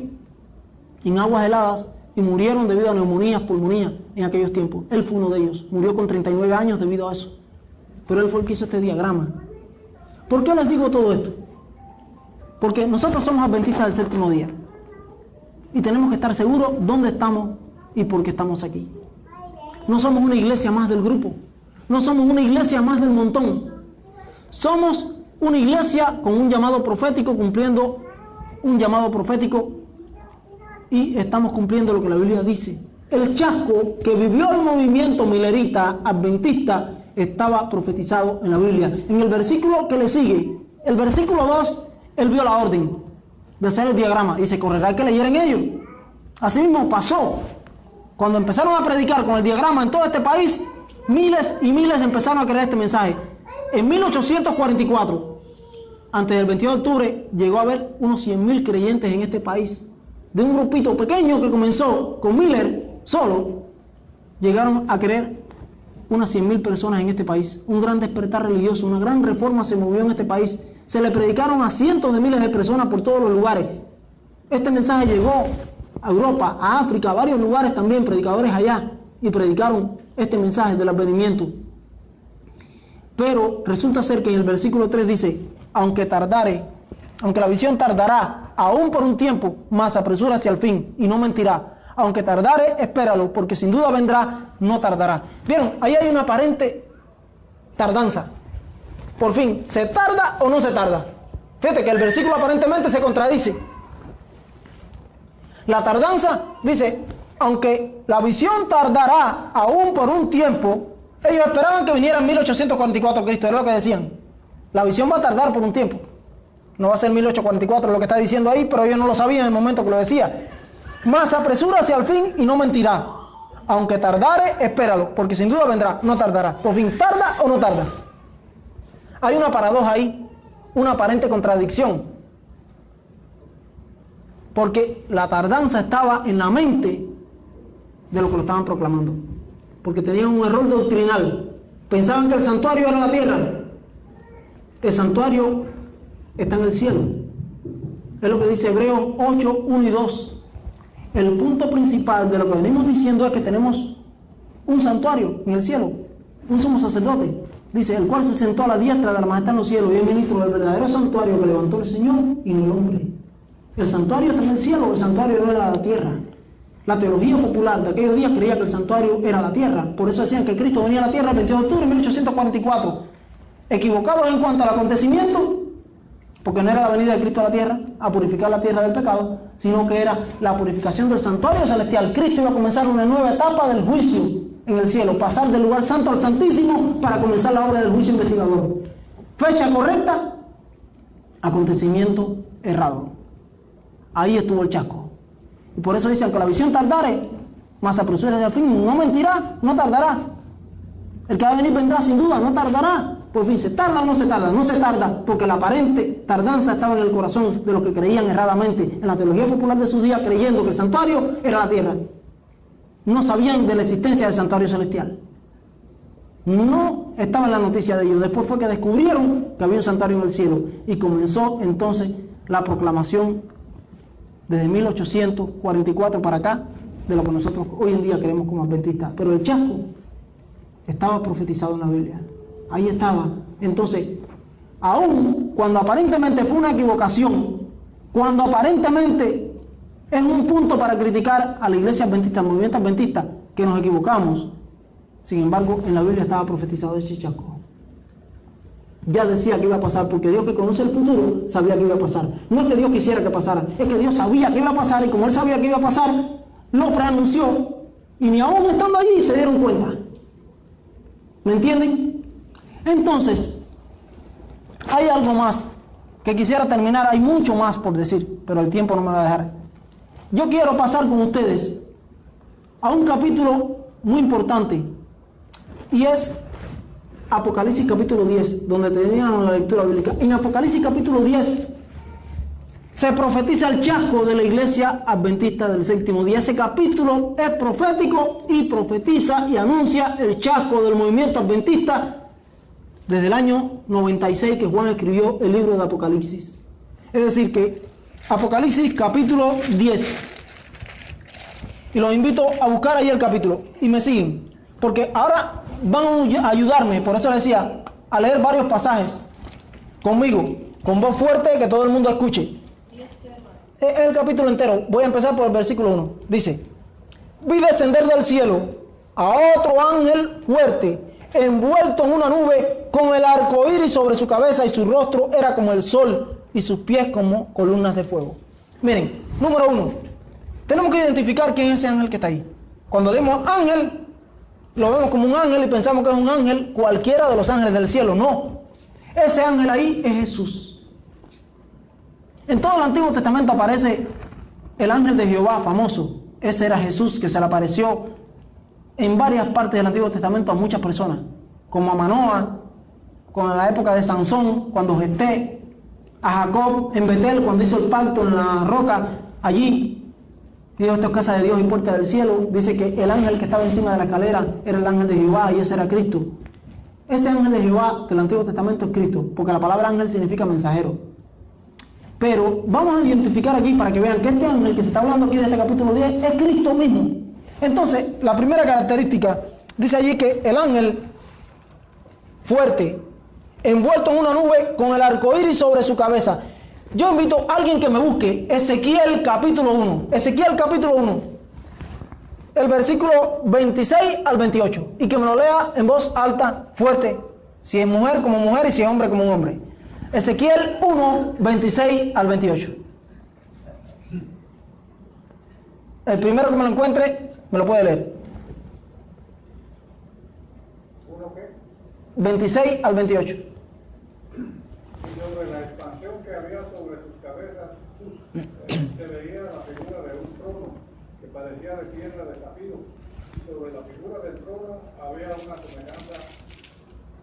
en aguas heladas, y murieron debido a neumonías, pulmonías en aquellos tiempos. Él fue uno de ellos, murió con 39 años debido a eso. Pero él fue el que hizo este diagrama. ¿Por qué les digo todo esto? Porque nosotros somos adventistas del séptimo día, y tenemos que estar seguros dónde estamos y por qué estamos aquí. No somos una iglesia más del grupo, no somos una iglesia más del montón. Somos una iglesia con un llamado profético, cumpliendo un llamado profético, y estamos cumpliendo lo que la Biblia dice. El chasco que vivió el movimiento millerita adventista estaba profetizado en la Biblia. En el versículo que le sigue, el versículo 2, él vio la orden de hacer el diagrama y se correrá el que leyera en ello. Así mismo pasó. Cuando empezaron a predicar con el diagrama en todo este país, miles y miles empezaron a creer este mensaje. En 1844, antes del 22 de octubre, llegó a haber unos 100.000 creyentes en este país. De un grupito pequeño que comenzó con Miller solo, llegaron a creer unas 100.000 personas en este país. Un gran despertar religioso, una gran reforma se movió en este país. Se le predicaron a cientos de miles de personas por todos los lugares. Este mensaje llegó a Europa, a África, a varios lugares también, predicadores allá, y predicaron este mensaje del advenimiento. Pero resulta ser que en el versículo 3 dice, aunque la visión tardará, aún por un tiempo, mas apresura hacia el fin, y no mentirá. Aunque tardare, espéralo, porque sin duda vendrá, no tardará. ¿Vieron? Ahí hay una aparente tardanza. Por fin, ¿se tarda o no se tarda? Fíjate que el versículo aparentemente se contradice. La tardanza dice, aunque la visión tardará aún por un tiempo, ellos esperaban que viniera en 1844 Cristo, era lo que decían. La visión va a tardar por un tiempo. No va a ser 1844 lo que está diciendo ahí, pero ellos no lo sabían en el momento que lo decía. Mas apresura hacia el fin y no mentirá. Aunque tardare, espéralo, porque sin duda vendrá, no tardará. Por fin, ¿tarda o no tarda? Hay una paradoja ahí, una aparente contradicción. Porque la tardanza estaba en la mente de los que lo estaban proclamando. Porque tenían un error doctrinal. Pensaban que el santuario era la tierra. El santuario está en el cielo. Es lo que dice Hebreos 8, 1 y 2. El punto principal de lo que venimos diciendo es que tenemos un santuario en el cielo, un sumo sacerdote, dice, el cual se sentó a la diestra de la majestad en los cielos y es ministro del verdadero santuario que levantó el Señor y no el hombre. El santuario está en el cielo, el santuario no era la tierra. La teología popular de aquellos días creía que el santuario era la tierra, por eso decían que Cristo venía a la tierra el 22 de octubre de 1844. Equivocados en cuanto al acontecimiento, porque no era la venida de Cristo a la tierra a purificar la tierra del pecado, sino que era la purificación del santuario celestial. Cristo iba a comenzar una nueva etapa del juicio en el cielo, pasar del lugar santo al santísimo para comenzar la obra del juicio investigador. Fecha correcta, acontecimiento errado. Ahí estuvo el chasco. Y por eso dicen que la visión tardare, mas apresura hacia el fin, no mentirá, no tardará. El que va a venir vendrá sin duda, no tardará. Por fin, ¿se tarda o no se tarda? No se tarda, porque la aparente tardanza estaba en el corazón de los que creían erradamente en la teología popular de sus días, creyendo que el santuario era la tierra. No sabían de la existencia del santuario celestial. No estaba en la noticia de ellos. Después fue que descubrieron que había un santuario en el cielo. Y comenzó entonces la proclamación desde 1844 para acá de lo que nosotros hoy en día creemos como adventistas. Pero el chasco estaba profetizado en la Biblia. Ahí estaba. Entonces, aún cuando aparentemente fue una equivocación, cuando aparentemente es un punto para criticar a la iglesia adventista, al movimiento adventista, que nos equivocamos, sin embargo, en la Biblia estaba profetizado el chasco. Ya decía que iba a pasar, porque Dios, que conoce el futuro, sabía que iba a pasar. No es que Dios quisiera que pasara, es que Dios sabía que iba a pasar, y como Él sabía que iba a pasar, lo preanunció, y ni aún estando allí se dieron cuenta. ¿Me entienden? Entonces, hay algo más que quisiera terminar, hay mucho más por decir, pero el tiempo no me va a dejar. Yo quiero pasar con ustedes a un capítulo muy importante, y es Apocalipsis capítulo 10, donde teníamos la lectura bíblica. En Apocalipsis capítulo 10 se profetiza el chasco de la iglesia adventista del séptimo día. Ese capítulo es profético y profetiza y anuncia el chasco del movimiento adventista desde el año 96 que Juan escribió el libro de Apocalipsis. Es decir que Apocalipsis capítulo 10. Y los invito a buscar ahí el capítulo y me siguen, porque ahora van a ayudarme, por eso les decía, a leer varios pasajes conmigo, con voz fuerte, que todo el mundo escuche. El capítulo entero. Voy a empezar por el versículo 1. Dice: vi descender del cielo a otro ángel fuerte, envuelto en una nube, con el arco iris sobre su cabeza, y su rostro era como el sol y sus pies como columnas de fuego. Miren, número 1, tenemos que identificar quién es ese ángel que está ahí. Cuando leemos ángel, lo vemos como un ángel y pensamos que es un ángel cualquiera de los ángeles del cielo. No, ese ángel ahí es Jesús. En todo el Antiguo Testamento aparece el ángel de Jehová famoso, Ese era Jesús, que se le apareció en varias partes del Antiguo Testamento a muchas personas, como a Manoah, con la época de Sansón, cuando gesté, a Jacob en Betel, cuando hizo el pacto en la roca, allí. Dios, esto es casa de Dios y puerta del cielo. Dice que el ángel que estaba encima de la escalera era el ángel de Jehová y ese era Cristo. Ese ángel de Jehová del Antiguo Testamento es Cristo, porque la palabra ángel significa mensajero. Pero vamos a identificar aquí para que vean que este ángel que se está hablando aquí de este capítulo 10 es Cristo mismo. Entonces, la primera característica, dice allí que el ángel fuerte, envuelto en una nube con el arco iris sobre su cabeza. Yo invito a alguien que me busque Ezequiel capítulo 1. Ezequiel capítulo 1. El versículo 26 al 28. Y que me lo lea en voz alta, fuerte. Si es mujer como mujer y si es hombre como un hombre. Ezequiel 1, 26 al 28. El primero que me lo encuentre, me lo puede leer. 26 al 28. Y sobre la expansión que había sobre sus cabezas, se veía la figura de un trono que parecía de piedra de zafiro. Y sobre la figura del trono había una semejanza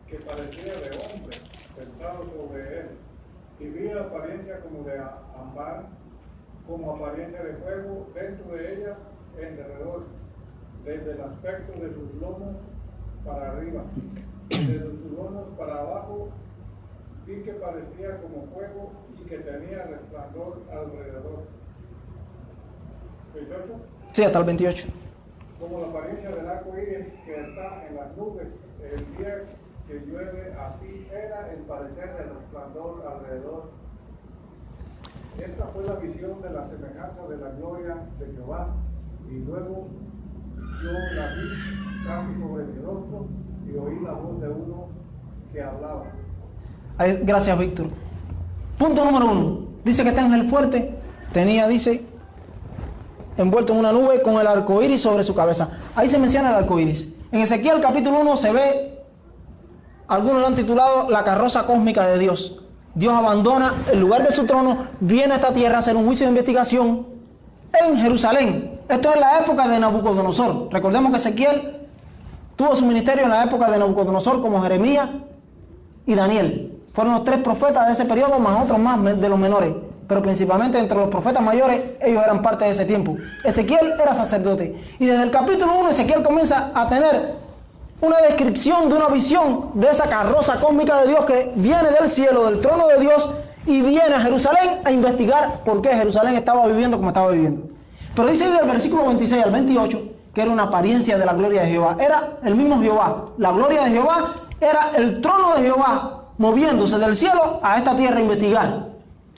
que parecía de hombre sentado sobre él. Y vi apariencia como de ámbar, como apariencia de fuego dentro de ella en derredor, desde el aspecto de sus lomos para arriba, desde sus lomos para abajo. Vi que parecía como fuego y que tenía resplandor alrededor. 28. Sí, hasta el 28. Como la apariencia del arco iris que está en las nubes, el día que llueve, así era el parecer del resplandor alrededor. Esta fue la visión de la semejanza de la gloria de Jehová. Y luego yo la vi casi sobre mi rostro y oí la voz de uno que hablaba. Gracias, Víctor. Punto número 1. Dice que este ángel fuerte tenía, dice, envuelto en una nube con el arco iris sobre su cabeza. Ahí se menciona el arco iris. En Ezequiel capítulo 1 se ve, algunos lo han titulado la carroza cósmica de Dios. Dios abandona el lugar de su trono, viene a esta tierra a hacer un juicio de investigación en Jerusalén. Esto es la época de Nabucodonosor. Recordemos que Ezequiel tuvo su ministerio en la época de Nabucodonosor, como Jeremías y Daniel. Fueron los 3 profetas de ese periodo, más otros más de los menores. Pero principalmente entre los profetas mayores, ellos eran parte de ese tiempo. Ezequiel era sacerdote. Y desde el capítulo 1, Ezequiel comienza a tener una descripción de una visión de esa carroza cósmica de Dios que viene del cielo, del trono de Dios, y viene a Jerusalén a investigar por qué Jerusalén estaba viviendo como estaba viviendo. Pero dice del versículo 26 al 28 que era una apariencia de la gloria de Jehová. Era el mismo Jehová. La gloria de Jehová era el trono de Jehová moviéndose del cielo a esta tierra a investigar.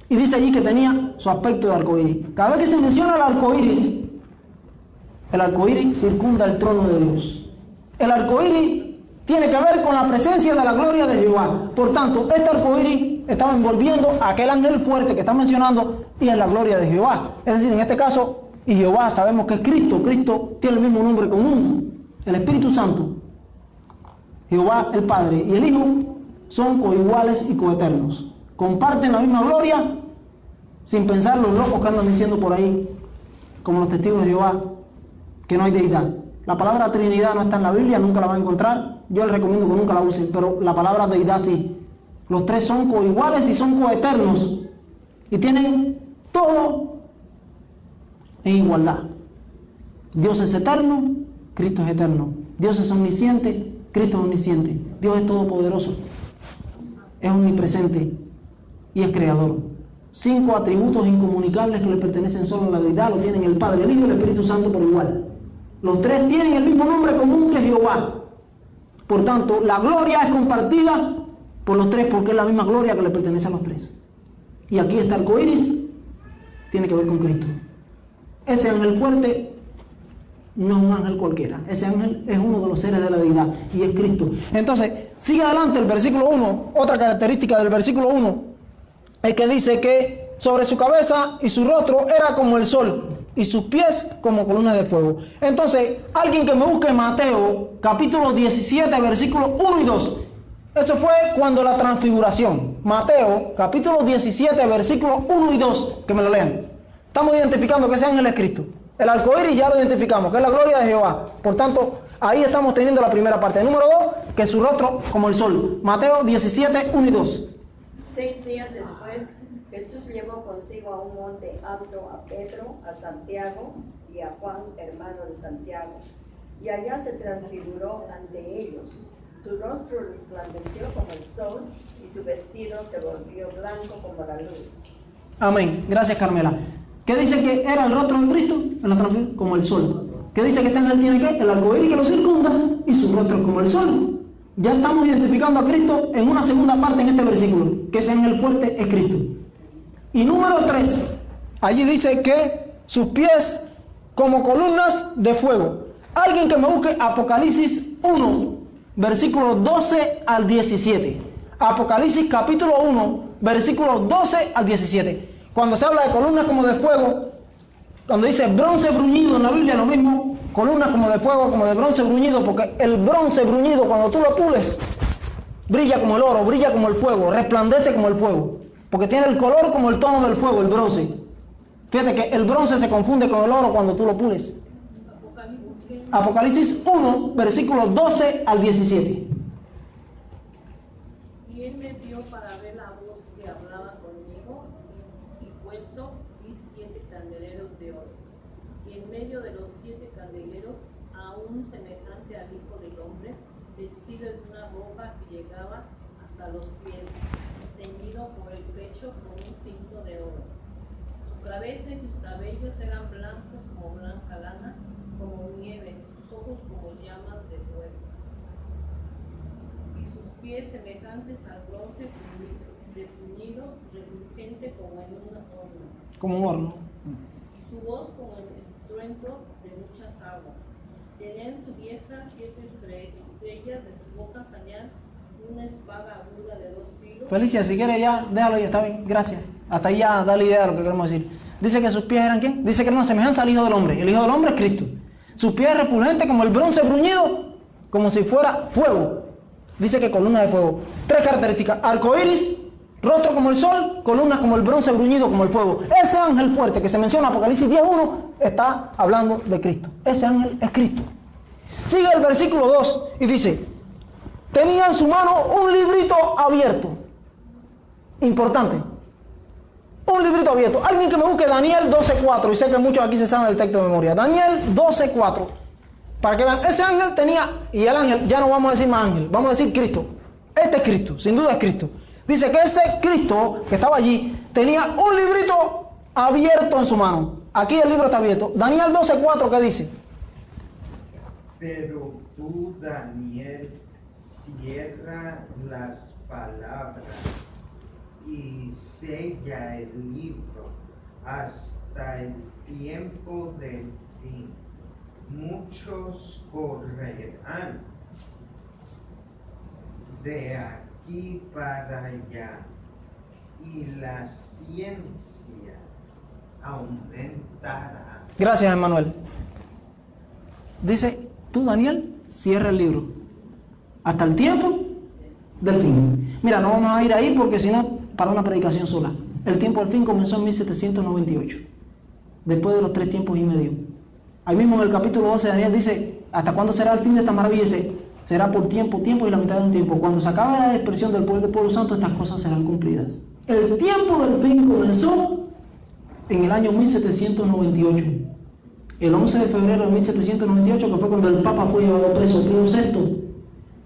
Y dice allí que tenía su aspecto de arcoíris. Cada vez que se menciona el arcoíris circunda el trono de Dios. El arcoíris tiene que ver con la presencia de la gloria de Jehová. Por tanto, este arcoíris estaba envolviendo a aquel ángel fuerte que está mencionando y es la gloria de Jehová. Es decir, en este caso, y Jehová sabemos que es Cristo. Cristo tiene el mismo nombre común, el Espíritu Santo. Jehová el Padre y el Hijo son coiguales y coeternos. Comparten la misma gloria sin pensar los locos que andan diciendo por ahí, como los testigos de Jehová, que no hay deidad. La palabra Trinidad no está en la Biblia, nunca la va a encontrar. Yo les recomiendo que nunca la usen, pero la palabra deidad sí. Los 3 son coiguales y son coeternos. Y tienen todo en igualdad. Dios es eterno, Cristo es eterno. Dios es omnisciente, Cristo es omnisciente. Dios es todopoderoso, es omnipresente y es creador. 5 atributos incomunicables que le pertenecen solo a la deidad, lo tienen el Padre, el Hijo y el Espíritu Santo por igual. Los 3 tienen el mismo nombre común que Jehová. Por tanto, la gloria es compartida por los 3 porque es la misma gloria que le pertenece a los 3. Y aquí está el arcoíris, tiene que ver con Cristo. Ese ángel fuerte no es un ángel cualquiera. Ese ángel es uno de los seres de la deidad y es Cristo. Entonces, sigue adelante el versículo 1. Otra característica del versículo 1 es que dice que sobre su cabeza y su rostro era como el sol y sus pies como columnas de fuego. Entonces, alguien que me busque Mateo capítulo 17 versículos 1 y 2. Eso fue cuando la transfiguración. Mateo capítulo 17 versículos 1 y 2. Que me lo lean. Estamos identificando que ese ángel es Cristo. El arco iris ya lo identificamos, que es la gloria de Jehová. Por tanto, ahí estamos teniendo la primera parte. Número 2, que su rostro como el sol. Mateo 17, 1 y 2. 6 días después, Jesús llevó consigo a un monte alto a Pedro, a Santiago y a Juan, hermano de Santiago. Y allá se transfiguró ante ellos. Su rostro resplandeció como el sol y su vestido se volvió blanco como la luz. Amén. Gracias, Carmela. ¿Qué dice que era el rostro de Cristo? En la transfiguración, como el sol. ¿Qué dice que está en él? Tiene que el arco iris que lo circunda y su rostro es como el sol. Ya estamos identificando a Cristo en una segunda parte en este versículo, que ese ángel fuerte es Cristo. Y número 3, allí dice que sus pies como columnas de fuego. Alguien que me busque Apocalipsis 1, versículos 12 al 17. Apocalipsis capítulo 1, versículos 12 al 17. Cuando se habla de columnas como de fuego, cuando dice bronce bruñido en la Biblia, lo mismo, columnas como de fuego, como de bronce bruñido, porque el bronce bruñido, cuando tú lo pules, brilla como el oro, brilla como el fuego, resplandece como el fuego, porque tiene el color como el tono del fuego, el bronce. Fíjate que el bronce se confunde con el oro cuando tú lo pules. Apocalipsis 1, versículos 12 al 17. Y él me dio para ver la voz que hablaba conmigo, y vuelto vi 7 candeleros de oro. Y en medio de los 7 candeleros, a un semejante al Hijo del Hombre, vestido en una ropa que llegaba hasta los pies, y ceñido por el pecho con un cinto de oro. Su cabeza y sus cabellos eran blancos como blanca lana, como nieve, sus ojos como llamas de fuego, y sus pies semejantes al bronce bruñido, refulgente como en un horno. Como un horno. Y su voz como el estruendo de muchas aguas. Tenía en su diestra 7 estrellas, de su boca salían una espada aguda de 2 filos. Felicia, si quieres ya, déjalo ahí, está bien, gracias. Hasta ahí ya da la idea de lo que queremos decir. Dice que sus pies eran ¿quién? Dice que era una semejanza al Hijo del Hombre. El Hijo del Hombre es Cristo. Sus pies refulgentes como el bronce bruñido, como si fuera fuego. Dice que columna de fuego. 3 características: arco iris, rostro como el sol, columnas como el bronce bruñido como el fuego. Ese ángel fuerte que se menciona en Apocalipsis 10.1 está hablando de Cristo. Ese ángel es Cristo. Sigue el versículo 2 y dice: tenía en su mano un librito abierto. Importante. Un librito abierto. Alguien que me busque Daniel 12.4. Y sé que muchos aquí se saben el texto de memoria. Daniel 12.4. Para que vean, ese ángel tenía, y el ángel, ya no vamos a decir más ángel, vamos a decir Cristo. Este es Cristo, sin duda es Cristo. Dice que ese Cristo que estaba allí tenía un librito abierto en su mano. Aquí el libro está abierto. Daniel 12.4, ¿qué dice? Pero tú, Daniel, cierra las palabras y sella el libro hasta el tiempo del fin. Muchos correrán de aquí para allá y la ciencia aumentará. Gracias, Emmanuel. Dice, tú, Daniel, cierra el libro hasta el tiempo del fin. Mira, no vamos a ir ahí porque si no, para una predicación sola. El tiempo del fin comenzó en 1798, después de los 3 tiempos y medio. Ahí mismo en el capítulo 12 de Daniel dice, ¿hasta cuándo será el fin de esta maravilla? Será por tiempo y la mitad de un tiempo. Cuando se acabe la expresión del pueblo santo, estas cosas serán cumplidas. El tiempo del fin comenzó en el año 1798. El 11 de febrero de 1798, que fue cuando el Papa fue llevado preso, Pío VI,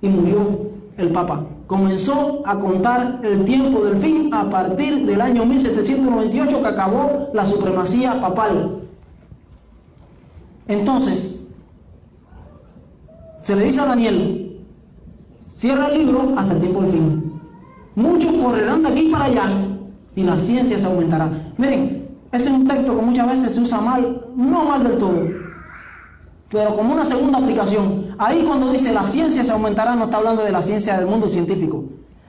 y murió el Papa. Comenzó a contar el tiempo del fin a partir del año 1798, que acabó la supremacía papal. Entonces, se le dice a Daniel, cierra el libro hasta el tiempo del fin. Muchos correrán de aquí para allá y la ciencia se aumentará. Miren, ese es un texto que muchas veces se usa mal, no mal del todo, pero como una segunda aplicación. Ahí cuando dice la ciencia se aumentará, no está hablando de la ciencia del mundo científico,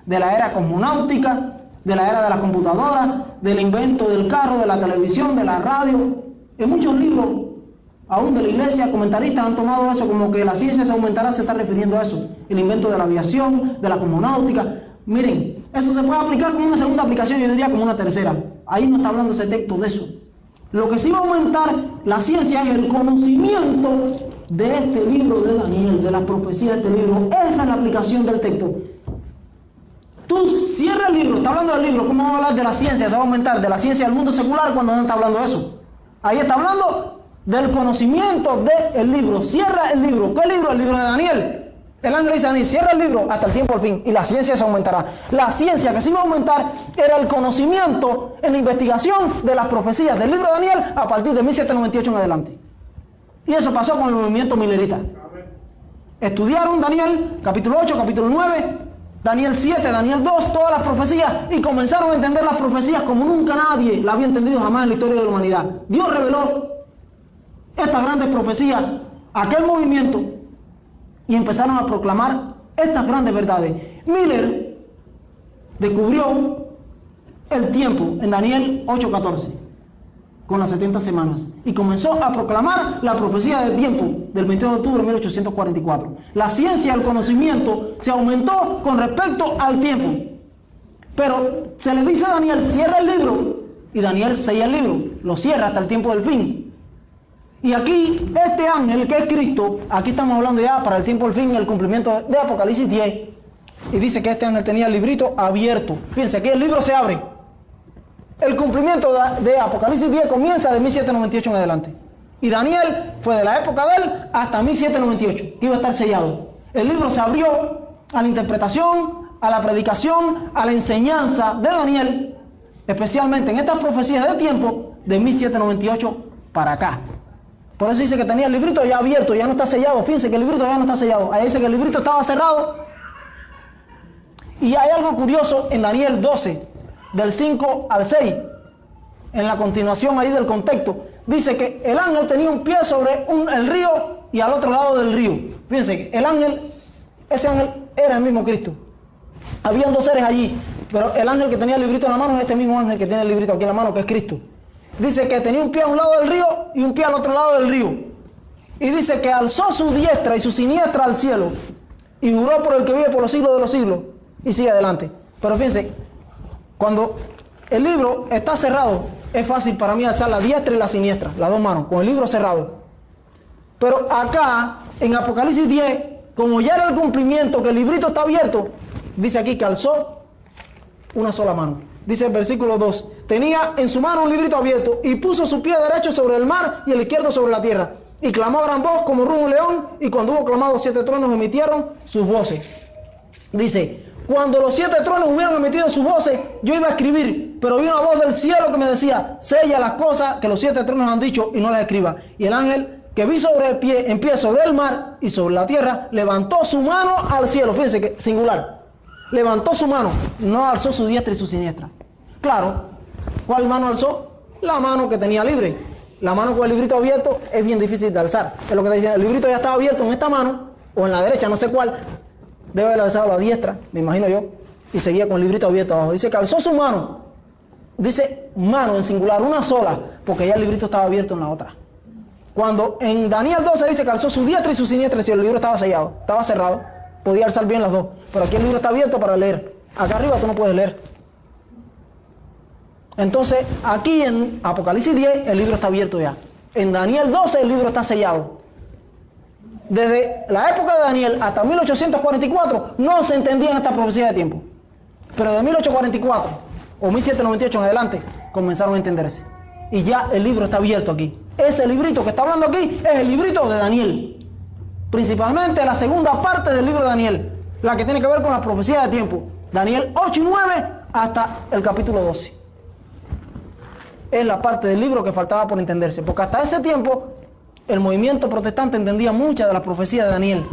de la era cosmonáutica, de la era de la computadora, del invento del carro, de la televisión, de la radio. En muchos libros, aún de la iglesia, comentaristas han tomado eso como que la ciencia se aumentará, se está refiriendo a eso. El invento de la aviación, de la cosmonáutica. Miren, eso se puede aplicar como una segunda aplicación, yo diría como una tercera. Ahí no está hablando ese texto de eso. Lo que sí va a aumentar la ciencia es el conocimiento de este libro de Daniel, de la profecía de este libro. Esa es la aplicación del texto. Tú cierra el libro, está hablando del libro, ¿cómo va a hablar de la ciencia? Se va a aumentar de la ciencia del mundo secular cuando no está hablando de eso. Ahí está hablando del conocimiento del libro. Cierra el libro. ¿Qué libro? El libro de Daniel. El ángel dice a Daniel, cierra el libro hasta el tiempo al fin y la ciencia se aumentará. La ciencia que sí va a aumentar era el conocimiento en la investigación de las profecías del libro de Daniel a partir de 1798 en adelante. Y eso pasó con el movimiento milerita. Estudiaron Daniel, capítulo 8, capítulo 9, Daniel 7, Daniel 2, todas las profecías, y comenzaron a entender las profecías como nunca nadie la había entendido jamás en la historia de la humanidad. Dios reveló estas grandes profecías a aquel movimiento y empezaron a proclamar estas grandes verdades. Miller descubrió el tiempo en Daniel 8:14 con las 70 semanas y comenzó a proclamar la profecía del tiempo del 22 de octubre de 1844. La ciencia, el conocimiento se aumentó con respecto al tiempo, pero se le dice a Daniel, cierra el libro, y Daniel sella el libro, lo cierra hasta el tiempo del fin. Y aquí, este ángel que es Cristo, aquí estamos hablando ya para el tiempo del fin, el cumplimiento de Apocalipsis 10, y dice que este ángel tenía el librito abierto. Fíjense, aquí el libro se abre. El cumplimiento de Apocalipsis 10 comienza de 1798 en adelante. Y Daniel fue de la época de él hasta 1798, que iba a estar sellado. El libro se abrió a la interpretación, a la predicación, a la enseñanza de Daniel, especialmente en estas profecías de tiempo de 1798 para acá. Por eso dice que tenía el librito ya abierto, ya no está sellado. Fíjense que el librito ya no está sellado. Ahí dice que el librito estaba cerrado. Y hay algo curioso en Daniel 12, del 5 al 6, en la continuación ahí del contexto. Dice que el ángel tenía un pie sobre el río y al otro lado del río. Fíjense que el ángel, ese ángel era el mismo Cristo. Habían dos seres allí, pero el ángel que tenía el librito en la mano es este mismo ángel que tiene el librito aquí en la mano, que es Cristo. Dice que tenía un pie a un lado del río y un pie al otro lado del río. Y dice que alzó su diestra y su siniestra al cielo y juró por el que vive por los siglos de los siglos. Y sigue adelante. Pero fíjense, cuando el libro está cerrado, es fácil para mí alzar la diestra y la siniestra, las dos manos, con el libro cerrado. Pero acá, en Apocalipsis 10, como ya era el cumplimiento, que el librito está abierto, dice aquí que alzó una sola mano. Dice el versículo 2, tenía en su mano un librito abierto y puso su pie derecho sobre el mar y el izquierdo sobre la tierra. Y clamó a gran voz como ruge un león, y cuando hubo clamado 7 truenos emitieron sus voces. Dice, cuando los 7 truenos hubieron emitido sus voces, yo iba a escribir, pero vi una voz del cielo que me decía, sella las cosas que los 7 truenos han dicho y no las escriba. Y el ángel que vi sobre el pie, en pie sobre el mar y sobre la tierra, levantó su mano al cielo. Fíjense que singular. Levantó su mano, no alzó su diestra y su siniestra. Claro, ¿cuál mano alzó? La mano que tenía libre. La mano con el librito abierto es bien difícil de alzar. Es lo que te dicen, el librito ya estaba abierto en esta mano, o en la derecha, no sé cuál. Debe haber alzado la diestra, me imagino yo, y seguía con el librito abierto abajo. Dice que alzó su mano. Dice mano en singular, una sola, porque ya el librito estaba abierto en la otra. Cuando en Daniel 12 dice que alzó su diestra y su siniestra, si el libro estaba sellado, estaba cerrado, podía alzar bien las dos. Pero aquí el libro está abierto para leer. Acá arriba tú no puedes leer. Entonces, aquí en Apocalipsis 10, el libro está abierto ya. En Daniel 12, el libro está sellado. Desde la época de Daniel hasta 1844, no se entendían esta profecía de tiempo. Pero de 1844 o 1798 en adelante, comenzaron a entenderse. Y ya el libro está abierto aquí. Ese librito que está hablando aquí es el librito de Daniel. Principalmente la segunda parte del libro de Daniel, la que tiene que ver con la profecía de tiempo. Daniel 8 y 9 hasta el capítulo 12. Es la parte del libro que faltaba por entenderse, porque hasta ese tiempo el movimiento protestante entendía muchas de las profecías de Daniel.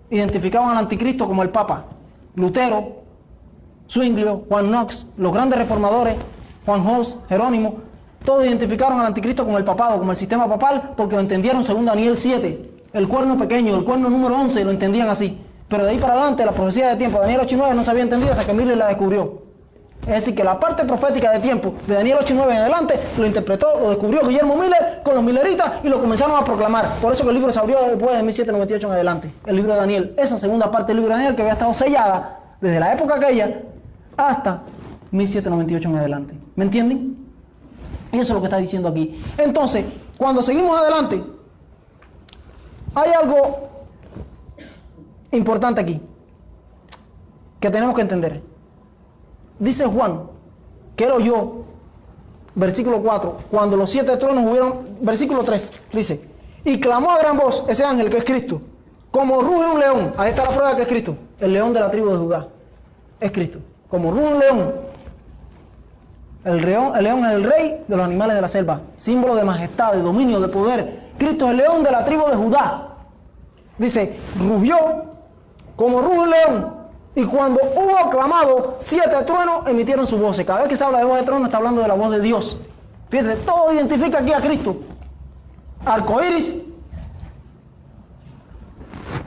Identificaban al anticristo como el Papa, Lutero, Zwinglio, Juan Knox, los grandes reformadores, Juan Hus, Jerónimo, todos identificaron al anticristo como el papado, como el sistema papal, porque lo entendieron según Daniel 7, el cuerno pequeño, el cuerno número 11, lo entendían así. Pero de ahí para adelante la profecía de tiempo, Daniel 8 y 9 no se había entendido hasta que Miller la descubrió. Es decir, que la parte profética de tiempo de Daniel 8 y 9 en adelante lo interpretó, lo descubrió Guillermo Miller con los milleritas y lo comenzaron a proclamar. Por eso que el libro se abrió después de 1798 en adelante, el libro de Daniel. Esa segunda parte del libro de Daniel que había estado sellada desde la época aquella hasta 1798 en adelante. ¿Me entienden? Y eso es lo que está diciendo aquí. Entonces, cuando seguimos adelante, hay algo importante aquí que tenemos que entender. Dice Juan que él oyó, versículo 4, cuando los 7 truenos hubieron, versículo 3, dice, y clamó a gran voz ese ángel que es Cristo, como ruge un león. Ahí está la prueba que es Cristo, el león de la tribu de Judá, es Cristo, como ruge un león. El león es el rey de los animales de la selva, símbolo de majestad, de dominio, de poder. Cristo es el león de la tribu de Judá. Dice, rugió como ruge un león. Y cuando hubo clamado, 7 truenos emitieron su voz. Cada vez que se habla de voz de trueno, está hablando de la voz de Dios. Fíjate, todo identifica aquí a Cristo. Arcoíris,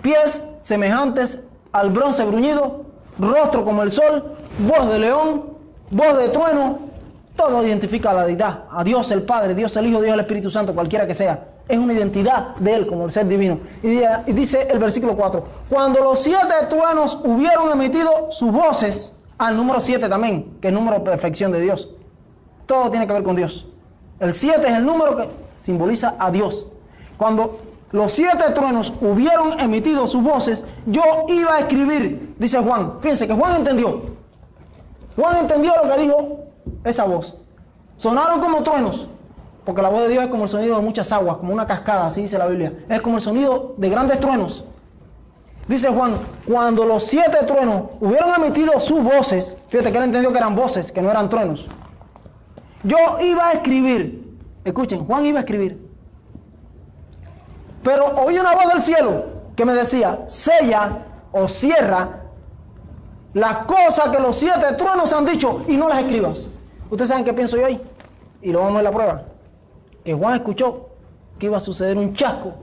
pies semejantes al bronce bruñido, rostro como el sol, voz de león, voz de trueno. Todo identifica a la deidad, a Dios el Padre, Dios el Hijo, Dios el Espíritu Santo, cualquiera que sea. Es una identidad de Él como el ser divino. Y dice el versículo 4, cuando los 7 truenos hubieron emitido sus voces, al número 7 también, que es el número de perfección de Dios. Todo tiene que ver con Dios. El 7 es el número que simboliza a Dios. Cuando los 7 truenos hubieron emitido sus voces, yo iba a escribir, dice Juan. Fíjense que Juan entendió. Juan entendió lo que dijo esa voz. Sonaron como truenos. Porque la voz de Dios es como el sonido de muchas aguas, como una cascada, así dice la Biblia. Es como el sonido de grandes truenos. Dice Juan, cuando los 7 truenos hubieron emitido sus voces, fíjate que él entendió que eran voces, que no eran truenos. Yo iba a escribir, escuchen, Juan iba a escribir. Pero oí una voz del cielo que me decía, sella o cierra las cosas que los 7 truenos han dicho y no las escribas. ¿Ustedes saben qué pienso yo ahí? Y lo vamos a ver la prueba. Que Juan escuchó que iba a suceder un chasco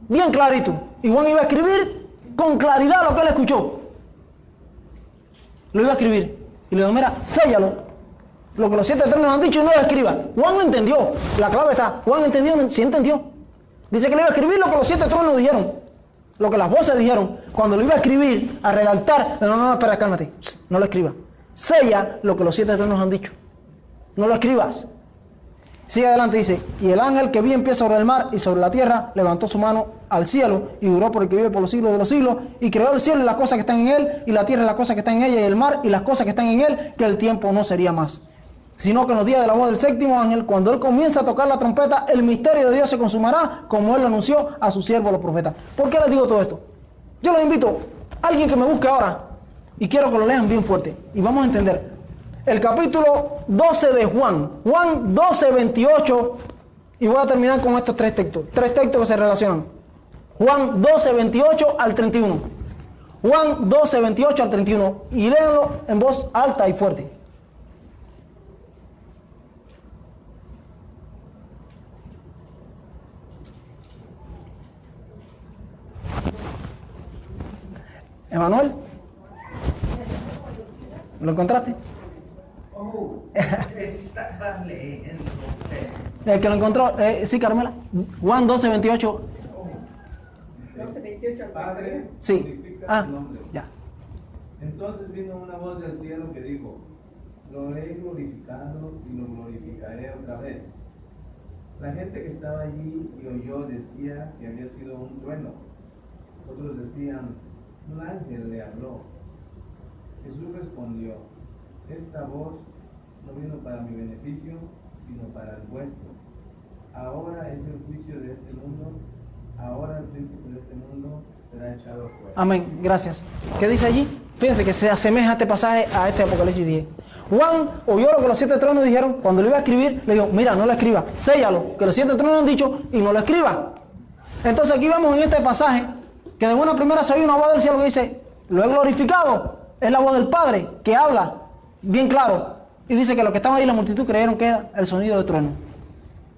bien clarito, y Juan iba a escribir con claridad lo que él escuchó. Lo iba a escribir y le dijo, mira, séllalo, lo que los 7 truenos han dicho y no lo escriba. Juan no entendió, la clave está, Juan entendió, sí entendió. Dice que le iba a escribir lo que los 7 truenos dijeron, lo que las voces dijeron. Cuando lo iba a escribir, a redactar, no, espera, cálmate, no lo escriba. Sella lo que los 7 truenos han dicho, no lo escribas. Sigue adelante, dice, y el ángel que vi en pie sobre el mar y sobre la tierra, levantó su mano al cielo y juró por el que vive por los siglos de los siglos, y creó el cielo y las cosas que están en él, y la tierra y las cosas que están en ella, y el mar y las cosas que están en él, que el tiempo no sería más. Sino que en los días de la voz del 7º ángel, cuando él comienza a tocar la trompeta, el misterio de Dios se consumará, como él lo anunció a sus siervos los profetas. ¿Por qué les digo todo esto? Yo les invito a alguien que me busque ahora, y quiero que lo lean bien fuerte, y vamos a entender. El capítulo 12 de Juan, Juan 12, 28, y voy a terminar con estos 3 textos que se relacionan. Juan 12, 28 al 31. Juan 12, 28 al 31, y léanlo en voz alta y fuerte. Emanuel, ¿lo encontraste? Estaba leyendo. El que lo encontró, sí, Carmela. Juan 12, 28. 12, 28 al Padre, Sí. glorifica tu nombre. Ya. Entonces vino una voz del cielo que dijo, lo he glorificado y lo glorificaré otra vez. La gente que estaba allí y oyó decía que había sido un trueno. Otros decían, un ángel le habló. Jesús respondió, esta voz no vino para mi beneficio, sino para el vuestro. Ahora es el juicio de este mundo, ahora el príncipe de este mundo será echado fuera. Amén, gracias. ¿Qué dice allí? Fíjense que se asemeja este pasaje a este Apocalipsis 10. Juan oyó lo que los 7 tronos dijeron. Cuando lo iba a escribir, le dijo, mira, no lo escriba, séllalo, que los 7 tronos han dicho, y no lo escriba. Entonces aquí vemos en este pasaje que de buena primera se oye una voz del cielo que dice, lo he glorificado. Es la voz del Padre que habla bien claro, y dice que los que estaban ahí, la multitud, creyeron que era el sonido de trueno.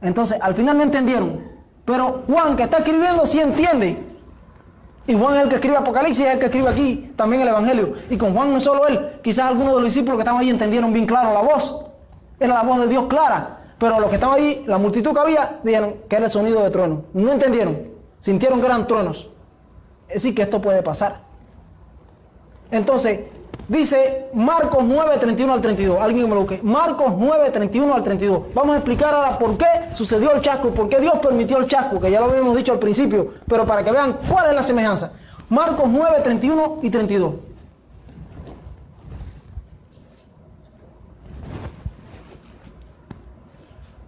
Entonces al final no entendieron, pero Juan, que está escribiendo, sí entiende. Y Juan es el que escribe Apocalipsis, es el que escribe aquí también el Evangelio. Y con Juan no solo él, quizás algunos de los discípulos que estaban ahí entendieron bien claro la voz. Era la voz de Dios clara. Pero los que estaban ahí, la multitud que había, dijeron que era el sonido de trueno. No entendieron, sintieron que eran truenos. Es decir, que esto puede pasar. Entonces, Dice Marcos 9, 31 al 32. Alguien que me lo busque. Marcos 9, 31 al 32. Vamos a explicar ahora por qué sucedió el chasco, por qué Dios permitió el chasco, que ya lo habíamos dicho al principio, pero para que vean cuál es la semejanza. Marcos 9, 31 y 32.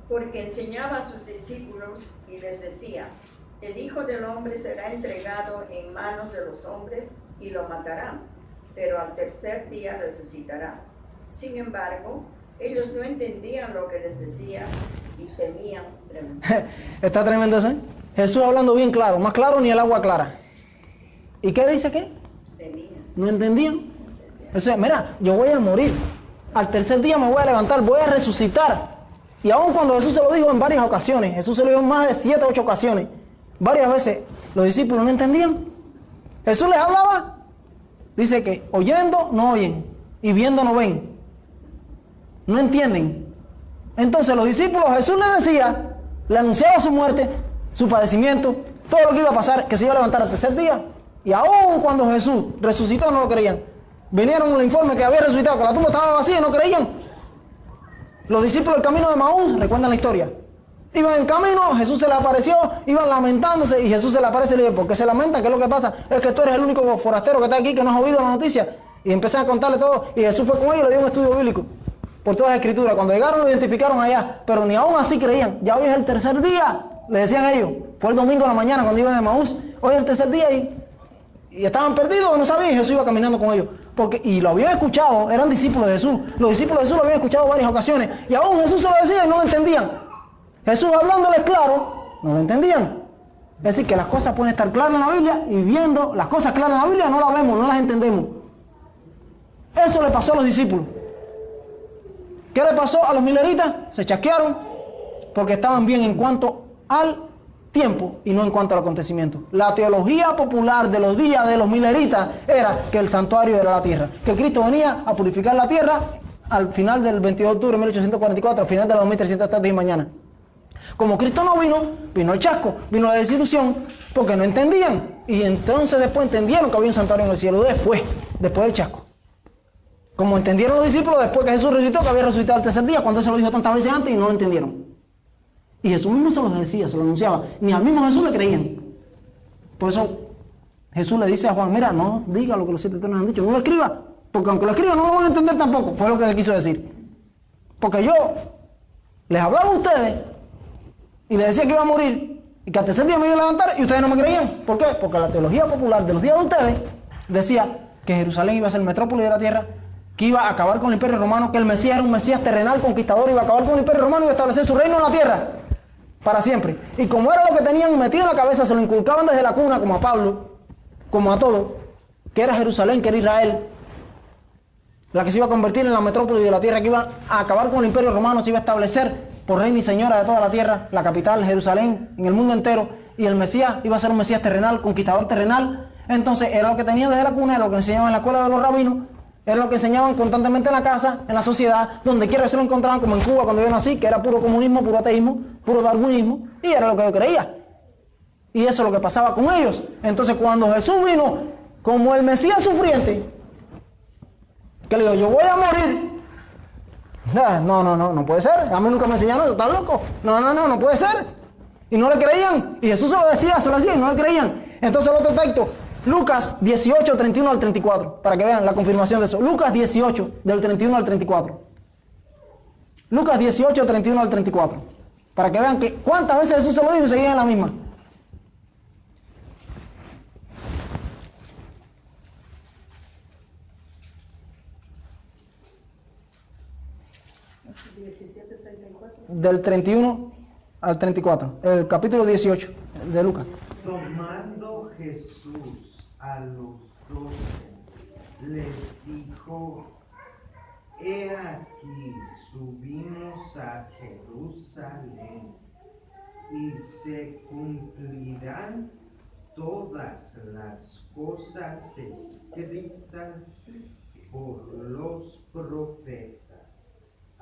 Porque enseñaba a sus discípulos y les decía: el Hijo del Hombre será entregado en manos de los hombres y lo matarán, pero al tercer día resucitará. Sin embargo, ellos no entendían lo que les decía y temían tremendo. Está tremendo eso, ¿eh? Jesús hablando bien claro, más claro ni el agua clara. ¿Y qué dice qué? Temían. ¿No entendían? O sea, mira, yo voy a morir. Al tercer día me voy a levantar, voy a resucitar. Y aun cuando Jesús se lo dijo en varias ocasiones, Jesús se lo dijo en más de 7 o 8 ocasiones, varias veces los discípulos no entendían. Jesús les hablaba, dice que oyendo no oyen y viendo no ven. No entienden. Entonces los discípulos, Jesús les decía, le anunciaba su muerte, su padecimiento, todo lo que iba a pasar, que se iba a levantar al tercer día. Y aun cuando Jesús resucitó no lo creían. Vinieron con el informe que había resucitado, que la tumba estaba vacía y no creían. Los discípulos del camino de Maús, recuerdan la historia. Iban en camino, Jesús se les apareció, iban lamentándose y Jesús se les aparece y le dice: ¿por qué se lamenta? ¿Qué es lo que pasa? Es que tú eres el único forastero que está aquí, que no has oído la noticia. Y empezaron a contarle todo y Jesús fue con ellos y le dio un estudio bíblico por todas las escrituras. Cuando llegaron lo identificaron allá, pero ni aún así creían. Ya hoy es el tercer día, le decían ellos. Fue el domingo en la mañana cuando iban de Maús. Hoy es el tercer día y estaban perdidos, no sabían, y Jesús iba caminando con ellos. Y lo habían escuchado, eran discípulos de Jesús. Los discípulos de Jesús lo habían escuchado varias ocasiones. Y aún Jesús se lo decía y no lo entendían. Jesús hablándoles claro, no lo entendían. Es decir, que las cosas pueden estar claras en la Biblia y viendo las cosas claras en la Biblia no las vemos, no las entendemos. Eso le pasó a los discípulos. ¿Qué le pasó a los mileritas? Se chasquearon porque estaban bien en cuanto al tiempo y no en cuanto al acontecimiento. La teología popular de los días de los mileritas era que el santuario era la tierra, que Cristo venía a purificar la tierra al final del 22 de octubre de 1844, al final de la 2300 tardes y mañana. Como Cristo no vino, vino el chasco, vino la desilusión, porque no entendían. Y entonces después entendieron que había un santuario en el cielo, después del chasco. Como entendieron los discípulos después que Jesús resucitó, que había resucitado el tercer día, cuando Él se lo dijo tantas veces antes y no lo entendieron. Y Jesús mismo se lo decía, se lo anunciaba. Ni al mismo Jesús le creían. Por eso Jesús le dice a Juan: mira, no diga lo que los 7 eternos han dicho, no lo escriba, porque aunque lo escriba no lo van a entender tampoco. Fue lo que le quiso decir. Porque yo les hablaba a ustedes y les decía que iba a morir y que al tercer día me iba a levantar y ustedes no me creían. ¿Por qué? Porque la teología popular de los días de ustedes decía que Jerusalén iba a ser metrópoli de la tierra, que iba a acabar con el imperio romano, que el Mesías era un Mesías terrenal conquistador, iba a acabar con el imperio romano y iba a establecer su reino en la tierra para siempre. Y como era lo que tenían metido en la cabeza, se lo inculcaban desde la cuna, como a Pablo, como a todos, que era Jerusalén, que era Israel, la que se iba a convertir en la metrópoli de la tierra, que iba a acabar con el imperio romano, se iba a establecer por reina y señora de toda la tierra, la capital, Jerusalén, en el mundo entero, y el Mesías iba a ser un Mesías terrenal, conquistador terrenal. Entonces era lo que tenían desde la cuna, era lo que enseñaban en la escuela de los rabinos, era lo que enseñaban constantemente en la casa, en la sociedad, donde quiera que se lo encontraban, como en Cuba cuando yo nací, que era puro comunismo, puro ateísmo, puro darwinismo, y era lo que yo creía. Y eso es lo que pasaba con ellos. Entonces cuando Jesús vino como el Mesías sufriente, que le dijo: yo voy a morir. No puede ser. A mí nunca me enseñaron eso, ¿estás loco? No puede ser. Y no le creían. Y Jesús se lo decía y no le creían. Entonces el otro texto, Lucas 18, 31 al 34, para que vean la confirmación de eso. Lucas 18, del 31 al 34. Lucas 18, 31 al 34. Para que vean que cuántas veces Jesús se lo dijo y seguían en la misma. Del 31 al 34. El capítulo 18 de Lucas. Tomando Jesús a los 12, les dijo: he aquí subimos a Jerusalén, y se cumplirán todas las cosas escritas por los profetas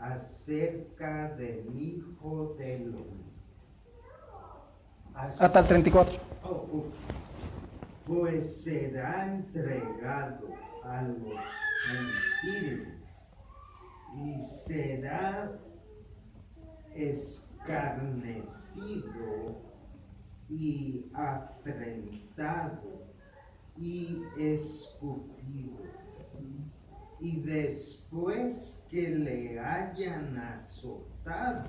acerca del Hijo del Hombre. Hasta el 34. Pues será entregado a los gentiles y será escarnecido y afrentado y escupido. Y después que le hayan azotado,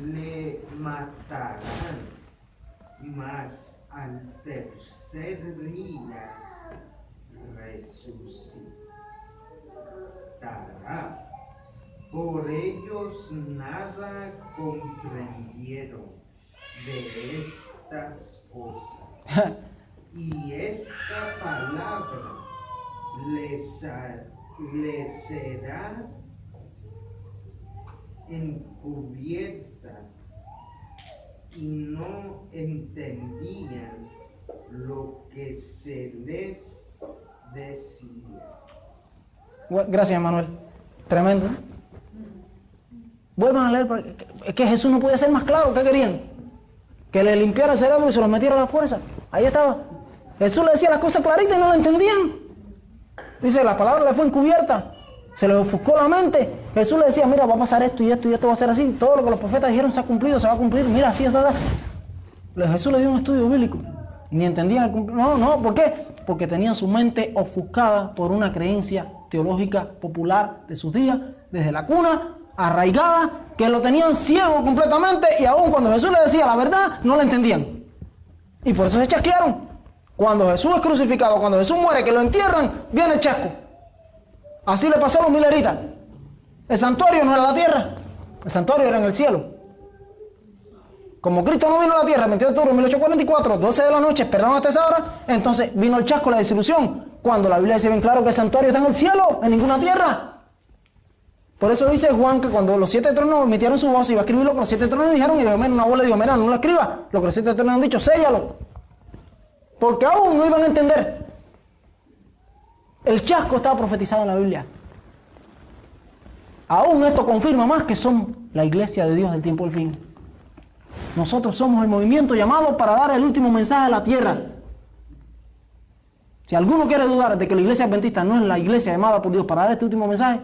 le matarán, mas al tercer día resucitará. Por ellos nada comprendieron de estas cosas. Y esta palabra les será encubierta, y no entendían lo que se les decía. Gracias, Manuel. Tremendo. Vuelvan a leer. Es que Jesús no podía ser más claro. ¿Qué querían? Que le limpiara el cerebro y se los metiera a la fuerza. Ahí estaba. Jesús le decía las cosas claritas y no la entendían. Dice, la palabra le fue encubierta. Se le ofuscó la mente. Jesús le decía, mira, va a pasar esto y esto y esto va a ser así. Todo lo que los profetas dijeron se ha cumplido, se va a cumplir. Mira, así está. Jesús le dio un estudio bíblico. Ni entendían el cumplimiento. No, ¿por qué? Porque tenían su mente ofuscada por una creencia teológica popular de sus días, desde la cuna, arraigada, que lo tenían ciego completamente, y aún cuando Jesús le decía la verdad, no la entendían. Y por eso se chasquearon. Cuando Jesús es crucificado, cuando Jesús muere, que lo entierran, viene el chasco. Así le pasó a los mileritas. El santuario no era la tierra, el santuario era en el cielo. Como Cristo no vino a la tierra el 22 de octubre de 1844, 12 de la noche, esperaron hasta esa hora, entonces vino el chasco, la desilusión. Cuando la Biblia dice bien claro que el santuario está en el cielo, en ninguna tierra. Por eso dice Juan que cuando los 7 tronos emitieron su voz, iba a escribir lo que los 7 tronos dijeron, y una voz le dijo, mira, no lo escriba, lo que los 7 tronos han dicho, séllalo. Porque aún no iban a entender. El chasco estaba profetizado en la Biblia. Aún esto confirma más que somos la iglesia de Dios del tiempo del fin. Nosotros somos el movimiento llamado para dar el último mensaje a la tierra. Si alguno quiere dudar de que la iglesia adventista no es la iglesia llamada por Dios para dar este último mensaje,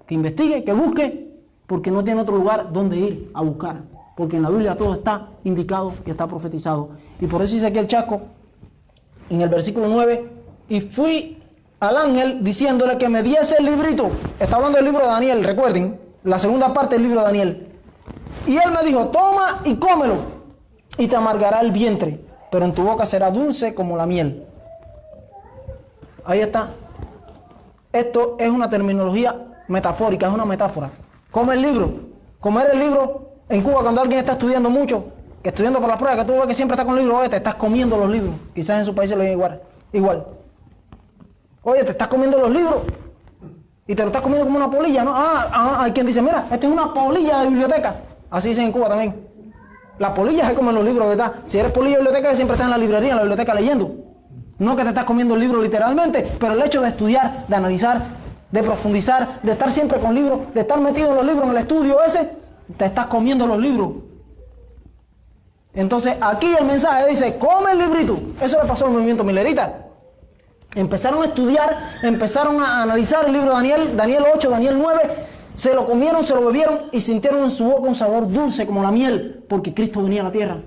que investigue, que busque, porque no tiene otro lugar donde ir a buscar. Porque en la Biblia todo está indicado y está profetizado. Y por eso dice aquí el chasco, en el versículo 9, y fui al ángel diciéndole que me diese el librito. Está hablando del libro de Daniel, recuerden, la segunda parte del libro de Daniel. Y él me dijo, toma y cómelo, y te amargará el vientre, pero en tu boca será dulce como la miel. Ahí está. Esto es una terminología metafórica, es una metáfora. Come el libro. Comer el libro, en Cuba cuando alguien está estudiando mucho, que estudiando por la prueba, que tú ves que siempre está con libros, oye, te estás comiendo los libros. Quizás en su país se lo digan igual. Oye, te estás comiendo los libros. Y te lo estás comiendo como una polilla, ¿no? Hay quien dice, mira, esto es una polilla de biblioteca. Así dicen en Cuba también. La polilla se comen los libros, ¿verdad? Si eres polilla de biblioteca, siempre estás en la librería, en la biblioteca leyendo. No que te estás comiendo el libro literalmente, pero el hecho de estudiar, de analizar, de profundizar, de estar siempre con libros, de estar metido en los libros, en el estudio ese, te estás comiendo los libros. Entonces aquí el mensaje dice, come el librito. Eso le pasó al movimiento milerita. Empezaron a estudiar, empezaron a analizar el libro de Daniel, Daniel 8, Daniel 9, se lo comieron, se lo bebieron y sintieron en su boca un sabor dulce como la miel, porque Cristo venía a la tierra.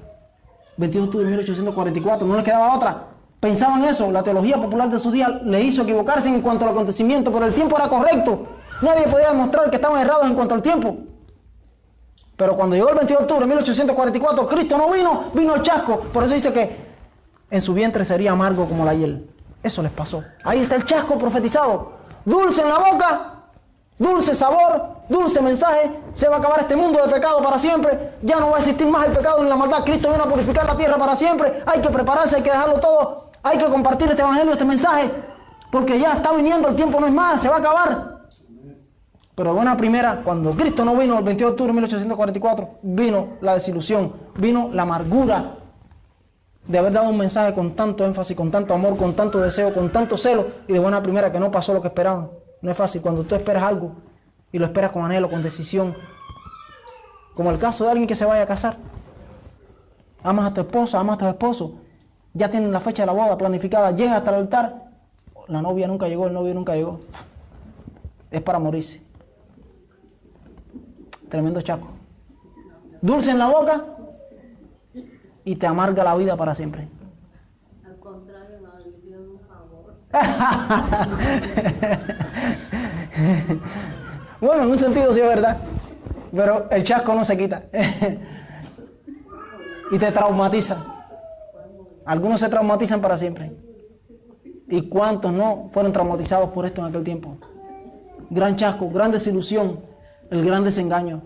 21 de octubre de 1844, no les quedaba otra. Pensaban eso, la teología popular de sus días le hizo equivocarse en cuanto al acontecimiento, pero el tiempo era correcto. Nadie podía demostrar que estaban errados en cuanto al tiempo. Pero cuando llegó el 22 de octubre de 1844, Cristo no vino, vino el chasco. Por eso dice que en su vientre sería amargo como la hiel. Eso les pasó. Ahí está el chasco profetizado. Dulce en la boca, dulce sabor, dulce mensaje. Se va a acabar este mundo de pecado para siempre. Ya no va a existir más el pecado ni la maldad. Cristo viene a purificar la tierra para siempre. Hay que prepararse, hay que dejarlo todo. Hay que compartir este evangelio, este mensaje. Porque ya está viniendo, el tiempo no es más, se va a acabar. Pero buena primera, cuando Cristo no vino el 22 de octubre de 1844, vino la desilusión, vino la amargura de haber dado un mensaje con tanto énfasis, con tanto amor, con tanto deseo, con tanto celo, y de buena primera que no pasó lo que esperaban. No es fácil cuando tú esperas algo y lo esperas con anhelo, con decisión. Como el caso de alguien que se vaya a casar. Amas a tu esposa, amas a tu esposo. Ya tienen la fecha de la boda planificada, llegan hasta el altar. la novia nunca llegó, el novio nunca llegó. Es para morirse. Tremendo chasco. Dulce en la boca y te amarga la vida para siempre. Al contrario, nos dio un favor. Bueno, en un sentido sí es verdad, pero el chasco no se quita. Y te traumatiza. Algunos se traumatizan para siempre. ¿Y cuántos no fueron traumatizados por esto en aquel tiempo? Gran chasco, gran desilusión, el gran desengaño.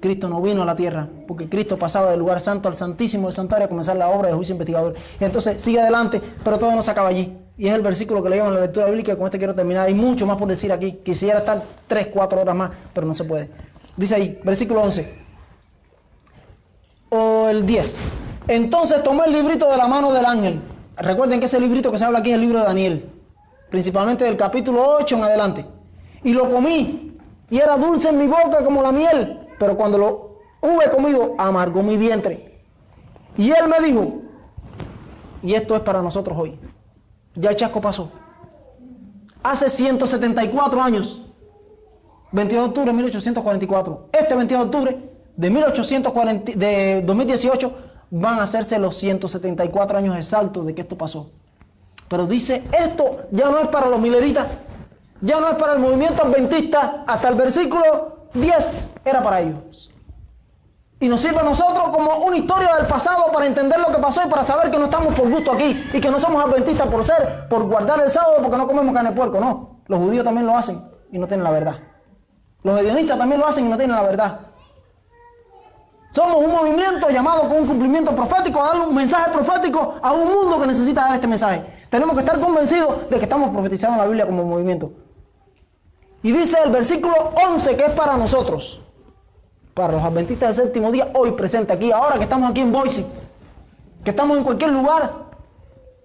Cristo no vino a la tierra, porque Cristo pasaba del lugar santo al santísimo del santuario a comenzar la obra de juicio investigador. Y entonces sigue adelante, pero todo no se acaba allí. Y es el versículo que leímos en la lectura bíblica, y con este quiero terminar. Hay mucho más por decir aquí. Quisiera estar 3, 4 horas más, pero no se puede. Dice ahí, versículo 11. O el 10. Entonces tomé el librito de la mano del ángel. Recuerden que ese librito que se habla aquí es el libro de Daniel. Principalmente del capítulo 8 en adelante. Y lo comí. Y era dulce en mi boca como la miel. Pero cuando lo hube comido, amargó mi vientre. Y él me dijo, y esto es para nosotros hoy. Ya el chasco pasó. Hace 174 años, 22 de octubre de 1844, este 22 de octubre de 2018, van a hacerse los 174 años exactos de que esto pasó. Pero dice, esto ya no es para los mileritas, ya no es para el movimiento adventista, hasta el versículo 10 era para ellos. Y nos sirve a nosotros como una historia del pasado para entender lo que pasó y para saber que no estamos por gusto aquí y que no somos adventistas por guardar el sábado porque no comemos carne de puerco, no. Los judíos también lo hacen y no tienen la verdad. Los hedionistas también lo hacen y no tienen la verdad. Somos un movimiento llamado con un cumplimiento profético a dar un mensaje profético a un mundo que necesita dar este mensaje. Tenemos que estar convencidos de que estamos profetizando en la Biblia como movimiento. Y dice el versículo 11 que es para nosotros, para los adventistas del séptimo día, hoy presente aquí, ahora que estamos aquí en Boise, que estamos en cualquier lugar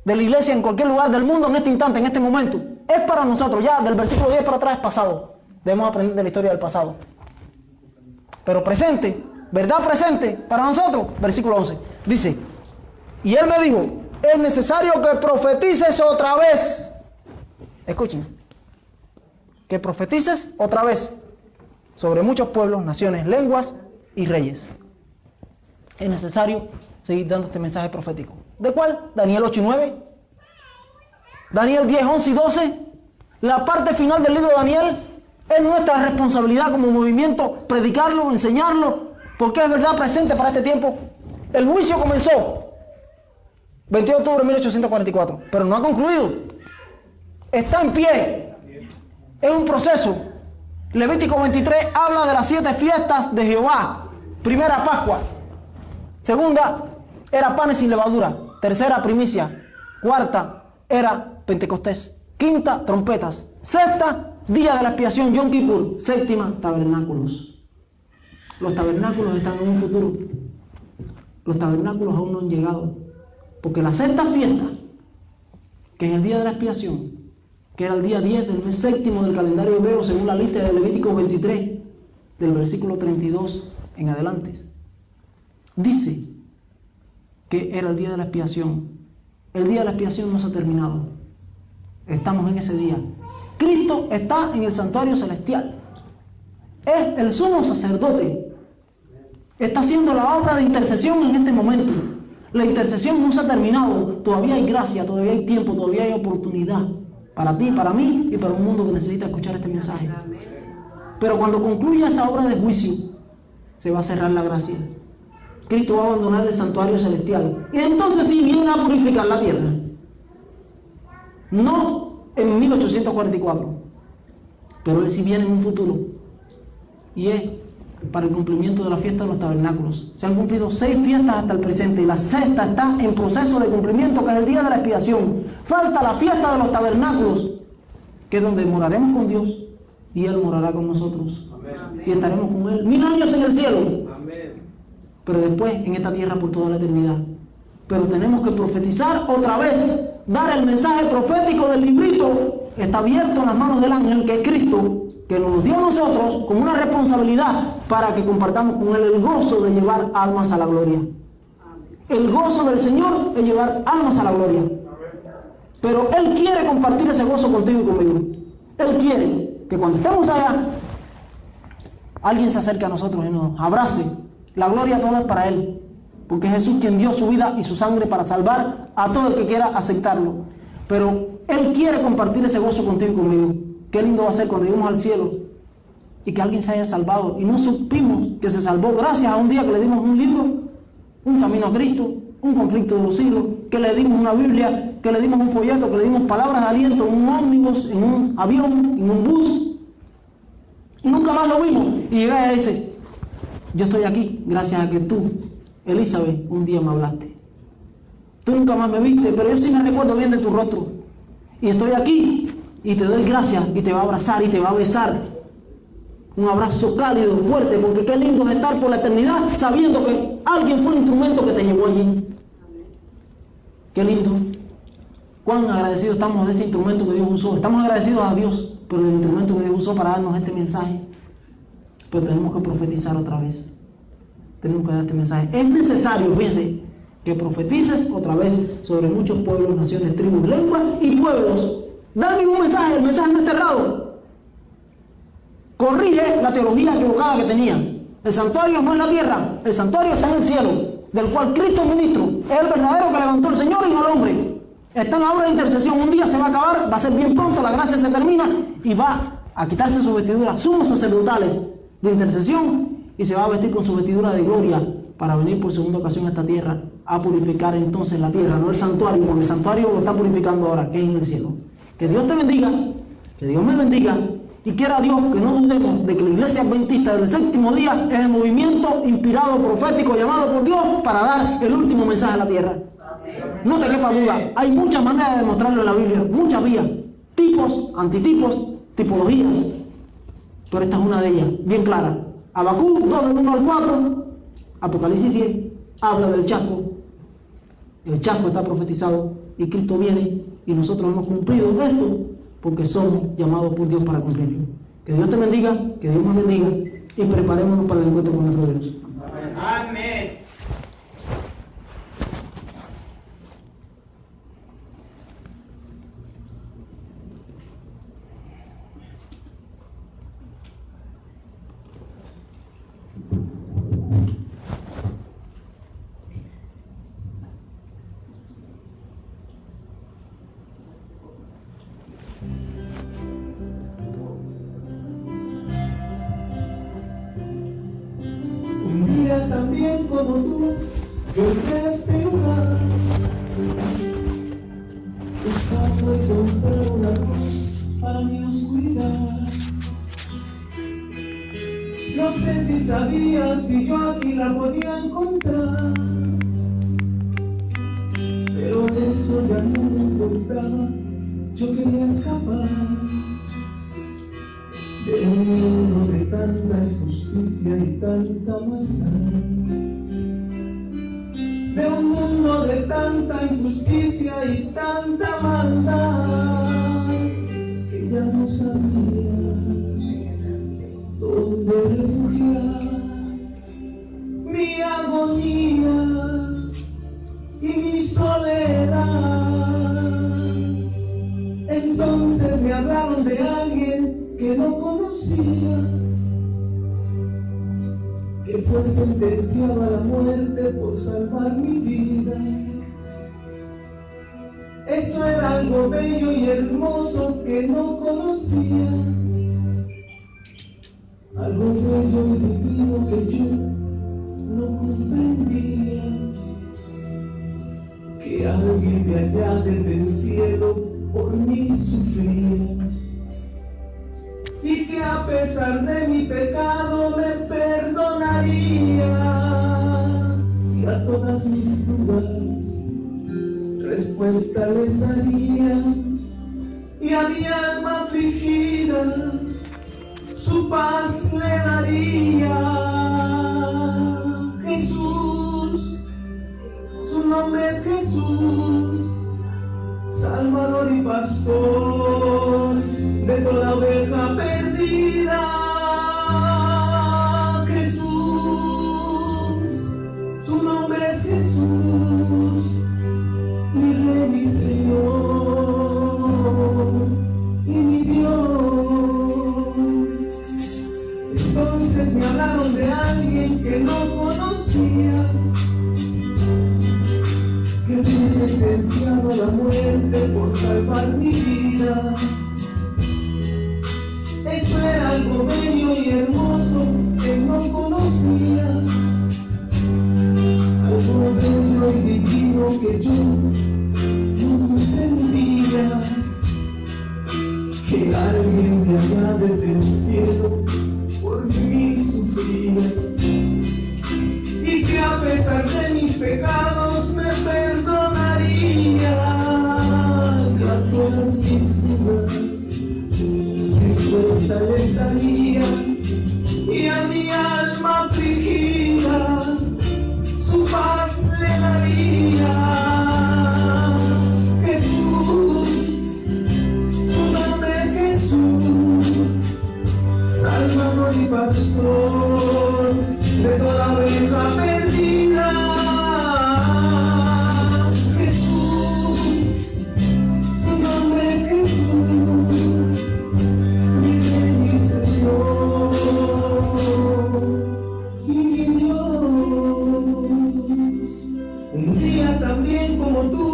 de la iglesia, en cualquier lugar del mundo, en este instante, en este momento. Es para nosotros, ya del versículo 10 para atrás es pasado. Debemos aprender de la historia del pasado. Pero presente, verdad presente para nosotros, versículo 11. Dice, y él me dijo, es necesario que profetices otra vez. Escuchen. Que profetices otra vez sobre muchos pueblos, naciones, lenguas y reyes. Es necesario seguir dando este mensaje profético. ¿De cuál? Daniel 8 y 9. Daniel 10, 11 y 12. La parte final del libro de Daniel es nuestra responsabilidad como movimiento predicarlo, enseñarlo, porque es verdad presente para este tiempo. El juicio comenzó 22 de octubre de 1844, pero no ha concluido. Está en pie. Es un proceso. Levítico 23 habla de las 7 fiestas de Jehová. Primera, Pascua. Segunda, era panes sin levadura. Tercera, primicia. Cuarta, era Pentecostés. Quinta, trompetas. Sexta, día de la expiación, Yom Kippur. Séptima, tabernáculos. Los tabernáculos están en un futuro. Los tabernáculos aún no han llegado. Porque la sexta fiesta, que es el día de la expiación, que era el día 10 del mes séptimo del calendario hebreo, según la lista de Levítico 23, del versículo 32 en adelante, dice que era el día de la expiación. El día de la expiación no se ha terminado. Estamos en ese día. Cristo está en el santuario celestial. Es el sumo sacerdote. Está haciendo la obra de intercesión en este momento. La intercesión no se ha terminado. Todavía hay gracia, todavía hay tiempo, todavía hay oportunidad. Para ti, para mí y para un mundo que necesita escuchar este mensaje. Pero cuando concluya esa obra de juicio, se va a cerrar la gracia. Cristo va a abandonar el santuario celestial. Y entonces sí viene a purificar la tierra. No en 1844, pero él sí viene en un futuro. Y es para el cumplimiento de la fiesta de los tabernáculos. Se han cumplido 6 fiestas hasta el presente y la sexta está en proceso de cumplimiento, que es el día de la expiación. Falta la fiesta de los tabernáculos, que es donde moraremos con Dios y Él morará con nosotros. Amén. Y estaremos con Él 1000 años en el cielo. Amén. Pero después en esta tierra por toda la eternidad. Pero tenemos que profetizar otra vez, dar el mensaje profético del librito. Está abierto en las manos del ángel, que es Cristo, que nos dio a nosotros como una responsabilidad para que compartamos con Él el gozo de llevar almas a la gloria. El gozo del Señor es llevar almas a la gloria. Pero Él quiere compartir ese gozo contigo y conmigo. Él quiere que cuando estemos allá, alguien se acerque a nosotros y nos abrace. La gloria toda es para Él. Porque es Jesús quien dio su vida y su sangre para salvar a todo el que quiera aceptarlo. Pero Él quiere compartir ese gozo contigo y conmigo. Qué lindo va a ser cuando lleguemos al cielo y que alguien se haya salvado y no supimos que se salvó gracias a un día que le dimos un libro, un camino a Cristo, un conflicto de los siglos, que le dimos una Biblia, que le dimos un folleto, que le dimos palabras de aliento en un ómnibus, en un avión, en un bus, y nunca más lo vimos. Y llega y dice: yo estoy aquí gracias a que tú, Elizabeth, un día me hablaste. Tú nunca más me viste, pero yo sí me recuerdo bien de tu rostro. Y estoy aquí y te doy gracias y te va a abrazar y te va a besar. Un abrazo cálido, fuerte, porque qué lindo es estar por la eternidad sabiendo que alguien fue el instrumento que te llevó allí. Qué lindo. Cuán agradecidos estamos de ese instrumento que Dios usó. Estamos agradecidos a Dios por el instrumento que Dios usó para darnos este mensaje. Pero tenemos que profetizar otra vez. Tenemos que dar este mensaje. Es necesario, fíjense, que profetices otra vez sobre muchos pueblos, naciones, tribus, lenguas y pueblos. Dame un mensaje, el mensaje no está errado. Corrige la teología equivocada que tenían. El santuario no es la tierra, el santuario está en el cielo, del cual Cristo es ministro. Es el verdadero que levantó el Señor y no el hombre. Está en la obra de intercesión. Un día se va a acabar, va a ser bien pronto, la gracia se termina y va a quitarse sus vestiduras sumos sacerdotales de intercesión y se va a vestir con su vestidura de gloria para venir por segunda ocasión a esta tierra a purificar entonces la tierra, no el santuario, porque el santuario lo está purificando ahora, que es en el cielo. Que Dios te bendiga, que Dios me bendiga, y quiera Dios que no dudemos de que la iglesia adventista del séptimo día es el movimiento inspirado, profético, llamado por Dios para dar el último mensaje a la tierra. No te quepa duda, hay muchas maneras de demostrarlo en la Biblia, muchas vías, tipos, antitipos, tipologías, pero esta es una de ellas, bien clara. Habacuc 2 del 1 al 4, Apocalipsis 10, habla del chasco. El chasco está profetizado y Cristo viene y nosotros hemos cumplido esto porque somos llamados por Dios para cumplirlo. Que Dios te bendiga, que Dios nos bendiga y preparémonos para el encuentro con nuestro Dios. Amén. También como tú, yo entré a este lugar, buscando encontrar una luz para mi oscuridad. No sé si sabías si yo aquí la podía encontrar, pero eso ya no me importaba. Yo quería escapar de un mundo de tanta injusticia y tanta maldad. De un mundo de tanta injusticia y tanta maldad, que ya no sabía dónde refugiar mi agonía y mi soledad. Entonces me hablaron de alguien que no conocía, que fue sentenciado a la muerte por salvar mi vida. Eso era algo bello y hermoso que no conocía, algo bello y divino que yo no comprendía, que alguien de allá desde el cielo por mí sufría, y que a pesar de mi pecado me perdonaría, y a todas mis dudas respuesta les daría, y a mi alma afligida su paz le daría. Jesús, su nombre es Jesús, Salvador y Pastor de toda oveja perdida. Jesús, su nombre es Jesús, mi Rey, mi Señor. hablaron de alguien que no conocía, que había sentenciado a la muerte por salvar mi vida. Eso era algo bello y hermoso que no conocía, algo bello y divino que yo no comprendía, que alguien de allá desde el cielo por mí sufría, y que a pesar de mis pecados me perdonaría a todas mis dudas. Respuesta le daría, y a mi alma afligida su paz le daría. Jesús, su nombre es Jesús, Salvador y Pastor de toda oveja perdida. Jesús, su nombre es Jesús, mi Rey y Señor y mi Dios. Un día también como tú,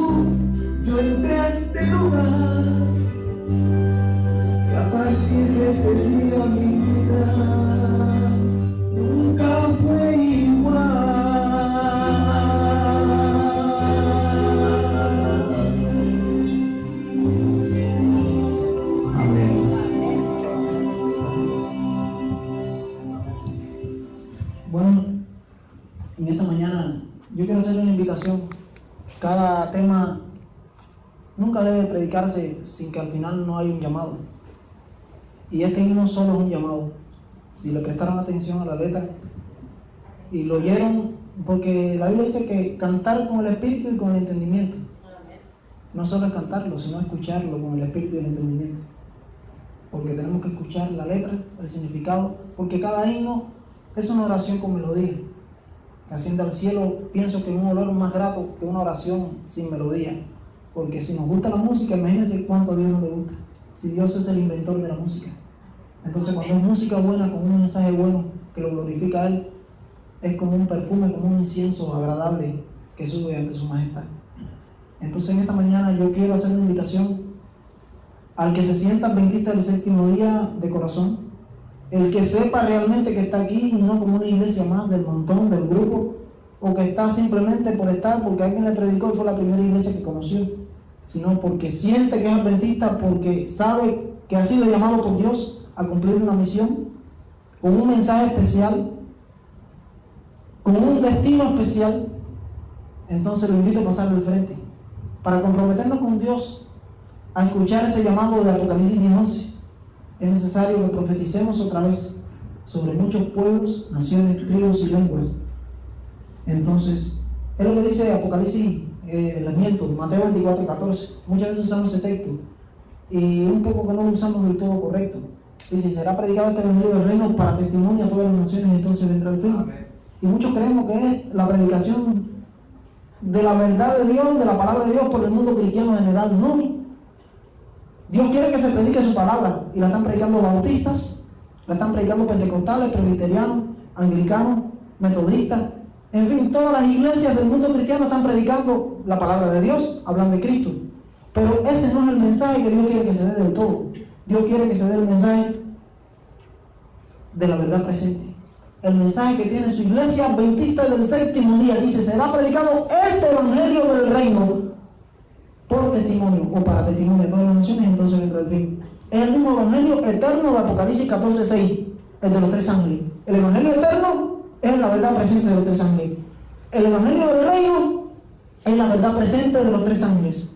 yo entré a este lugar, y a partir de ese día mi vida nunca fue igual. Bueno, en esta mañana yo quiero hacer una invitación. Cada tema nunca debe predicarse sin que al final no haya un llamado. Y este himno solo es un llamado. Si le prestaron atención a la letra y lo oyeron, porque la Biblia dice que cantar con el espíritu y con el entendimiento. No solo es cantarlo, sino escucharlo con el espíritu y el entendimiento. Porque tenemos que escuchar la letra, el significado, porque cada himno es una oración con melodía, que asciende al cielo. Pienso que es un olor más grato que una oración sin melodía, porque si nos gusta la música, imagínense cuánto a Dios no le gusta, si Dios es el inventor de la música. Entonces cuando es música buena, con un mensaje bueno que lo glorifica a Él, es como un perfume, como un incienso agradable que sube ante su majestad. Entonces en esta mañana yo quiero hacer una invitación al que se sienta adventista del séptimo día de corazón, el que sepa realmente que está aquí y no como una iglesia más del montón, del grupo, o que está simplemente por estar porque alguien le predicó y fue la primera iglesia que conoció, sino porque siente que es adventista, porque sabe que ha sido llamado por Dios a cumplir una misión, con un mensaje especial, con un destino especial. Entonces lo invito a pasar al frente, para comprometernos con Dios a escuchar ese llamado de Apocalipsis 10:11. Es necesario que profeticemos otra vez sobre muchos pueblos, naciones, tribus y lenguas. Entonces, es lo que dice Apocalipsis, Mateo 24:14. Muchas veces usamos ese texto y un poco que no lo usamos del todo correcto. Dice: será predicado este evangelio del reino para testimonio a todas las naciones, y entonces vendrá el fin. Amén. Y muchos creemos que es la predicación de la verdad de Dios, de la palabra de Dios por el mundo cristiano en general. No. Dios quiere que se predique su palabra, y la están predicando bautistas, la están predicando pentecostales, presbiterianos, anglicanos, metodistas, en fin, todas las iglesias del mundo cristiano están predicando la palabra de Dios, hablan de Cristo. Pero ese no es el mensaje que Dios quiere que se dé del todo. Dios quiere que se dé el mensaje de la verdad presente. El mensaje que tiene su iglesia adventista del séptimo día. Dice: será predicado este evangelio del reino por testimonio o para testimonio de todas las naciones, entonces vendrá el fin. Es el mismo evangelio eterno de Apocalipsis 14:6, el de los tres ángeles. El evangelio eterno es la verdad presente de los tres ángeles. El evangelio del reino es la verdad presente de los tres ángeles.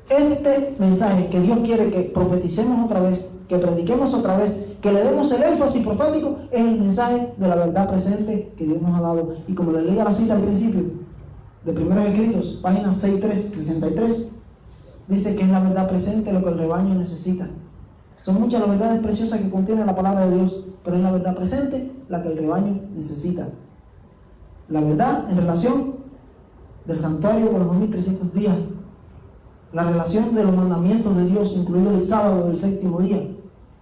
Este mensaje que Dios quiere que profeticemos otra vez, que prediquemos otra vez, que le demos el énfasis profético, es el mensaje de la verdad presente que Dios nos ha dado. Y como le leí la cita al principio de Primeros Escritos, página 63, dice que es la verdad presente lo que el rebaño necesita. Son muchas las verdades preciosas que contiene la palabra de Dios, pero es la verdad presente la que el rebaño necesita. La verdad en relación del santuario con los 2300 días, la relación de los mandamientos de Dios, incluido el sábado del séptimo día,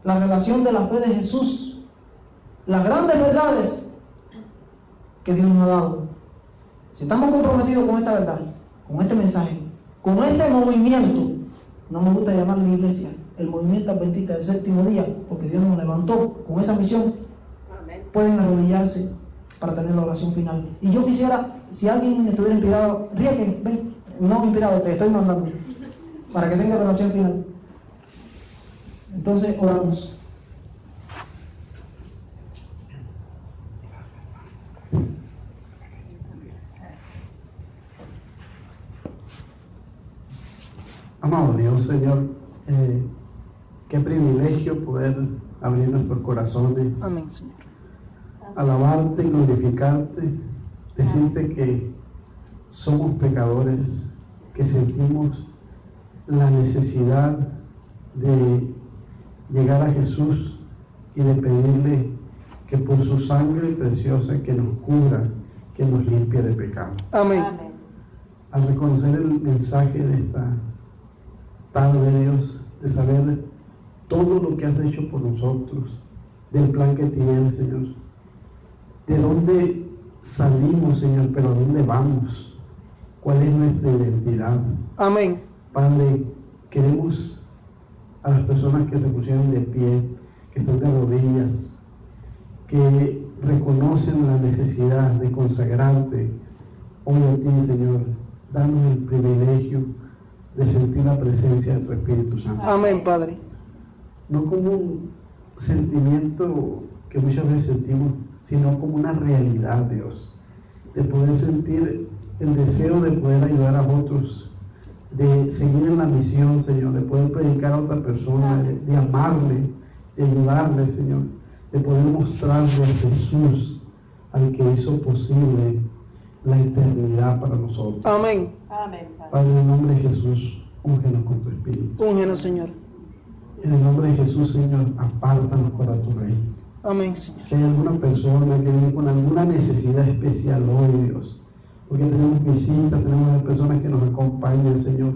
la relación de la fe de Jesús, las grandes verdades que Dios nos ha dado. Si estamos comprometidos con esta verdad, con este mensaje, con este movimiento, no me gusta llamarle iglesia, el movimiento adventista del séptimo día, porque Dios nos levantó con esa misión, pueden arrodillarse para tener la oración final. Y yo quisiera, si alguien estuviera inspirado, Rieke, ven, no inspirado, te estoy mandando, para que tenga la oración final. Entonces oramos. Amado Dios, Señor, qué privilegio poder abrir nuestros corazones. Amén, Señor. Alabarte y glorificarte, decirte que somos pecadores, que sentimos la necesidad de llegar a Jesús y de pedirle que por su sangre preciosa que nos cubra, que nos limpie de pecado. Amén. Al reconocer el mensaje de esta tarde, Dios, de saber todo lo que has hecho por nosotros, del plan que tienes, Señor, de dónde salimos, Señor, pero a dónde vamos, cuál es nuestra identidad. Amén. Padre, queremos a las personas que se pusieron de pie, que están de rodillas, que reconocen la necesidad de consagrarte hoy a ti, Señor. Danos el privilegio de sentir la presencia de tu Espíritu Santo. Amén, Padre. No como un sentimiento que muchas veces sentimos, sino como una realidad, Dios, de poder sentir el deseo de poder ayudar a otros, de seguir en la misión, Señor, de poder predicar a otra persona, de amarle, de ayudarle, Señor, de poder mostrarle a Jesús, al que hizo posible la eternidad para nosotros. Amén. Amén. Padre, en el nombre de Jesús, úngenos con tu Espíritu. Úngenos, Señor. En el nombre de Jesús, Señor, apártanos para tu reino. Amén, Señor. Si hay alguna persona que viene con alguna necesidad especial hoy, Dios, porque tenemos visitas, tenemos personas que nos acompañan, Señor.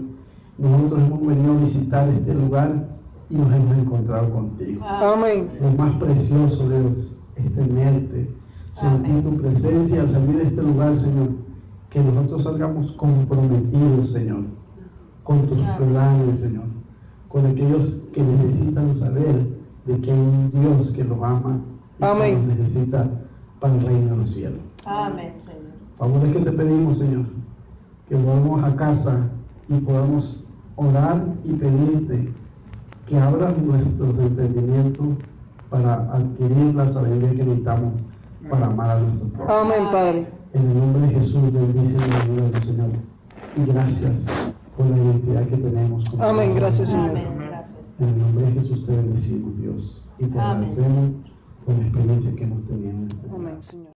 Nosotros hemos venido a visitar este lugar y nos hemos encontrado contigo. Amén. Lo más precioso, Dios, es tenerte, sentir tu presencia al salir de este lugar, Señor. Que nosotros salgamos comprometidos, Señor, con tus planes, Señor, con aquellos que necesitan saber de que hay un Dios que los ama y Amén. que los necesita para el reino de los cielos. Amén, Señor. Favores que te pedimos, Señor, que volvamos a casa y podamos orar y pedirte que abras nuestros entendimientos para adquirir la sabiduría que necesitamos para amar a nuestro prójimo. Amén, Padre. En el nombre de Jesús, bendice la ayuda del Señor. Y gracias por la identidad que tenemos. Amén, gracias, Señor. Amén. Gracias. En el nombre de Jesús te bendecimos, Dios. Y te Amén. agradecemos por la experiencia que hemos tenido en este día. Amén, Señor.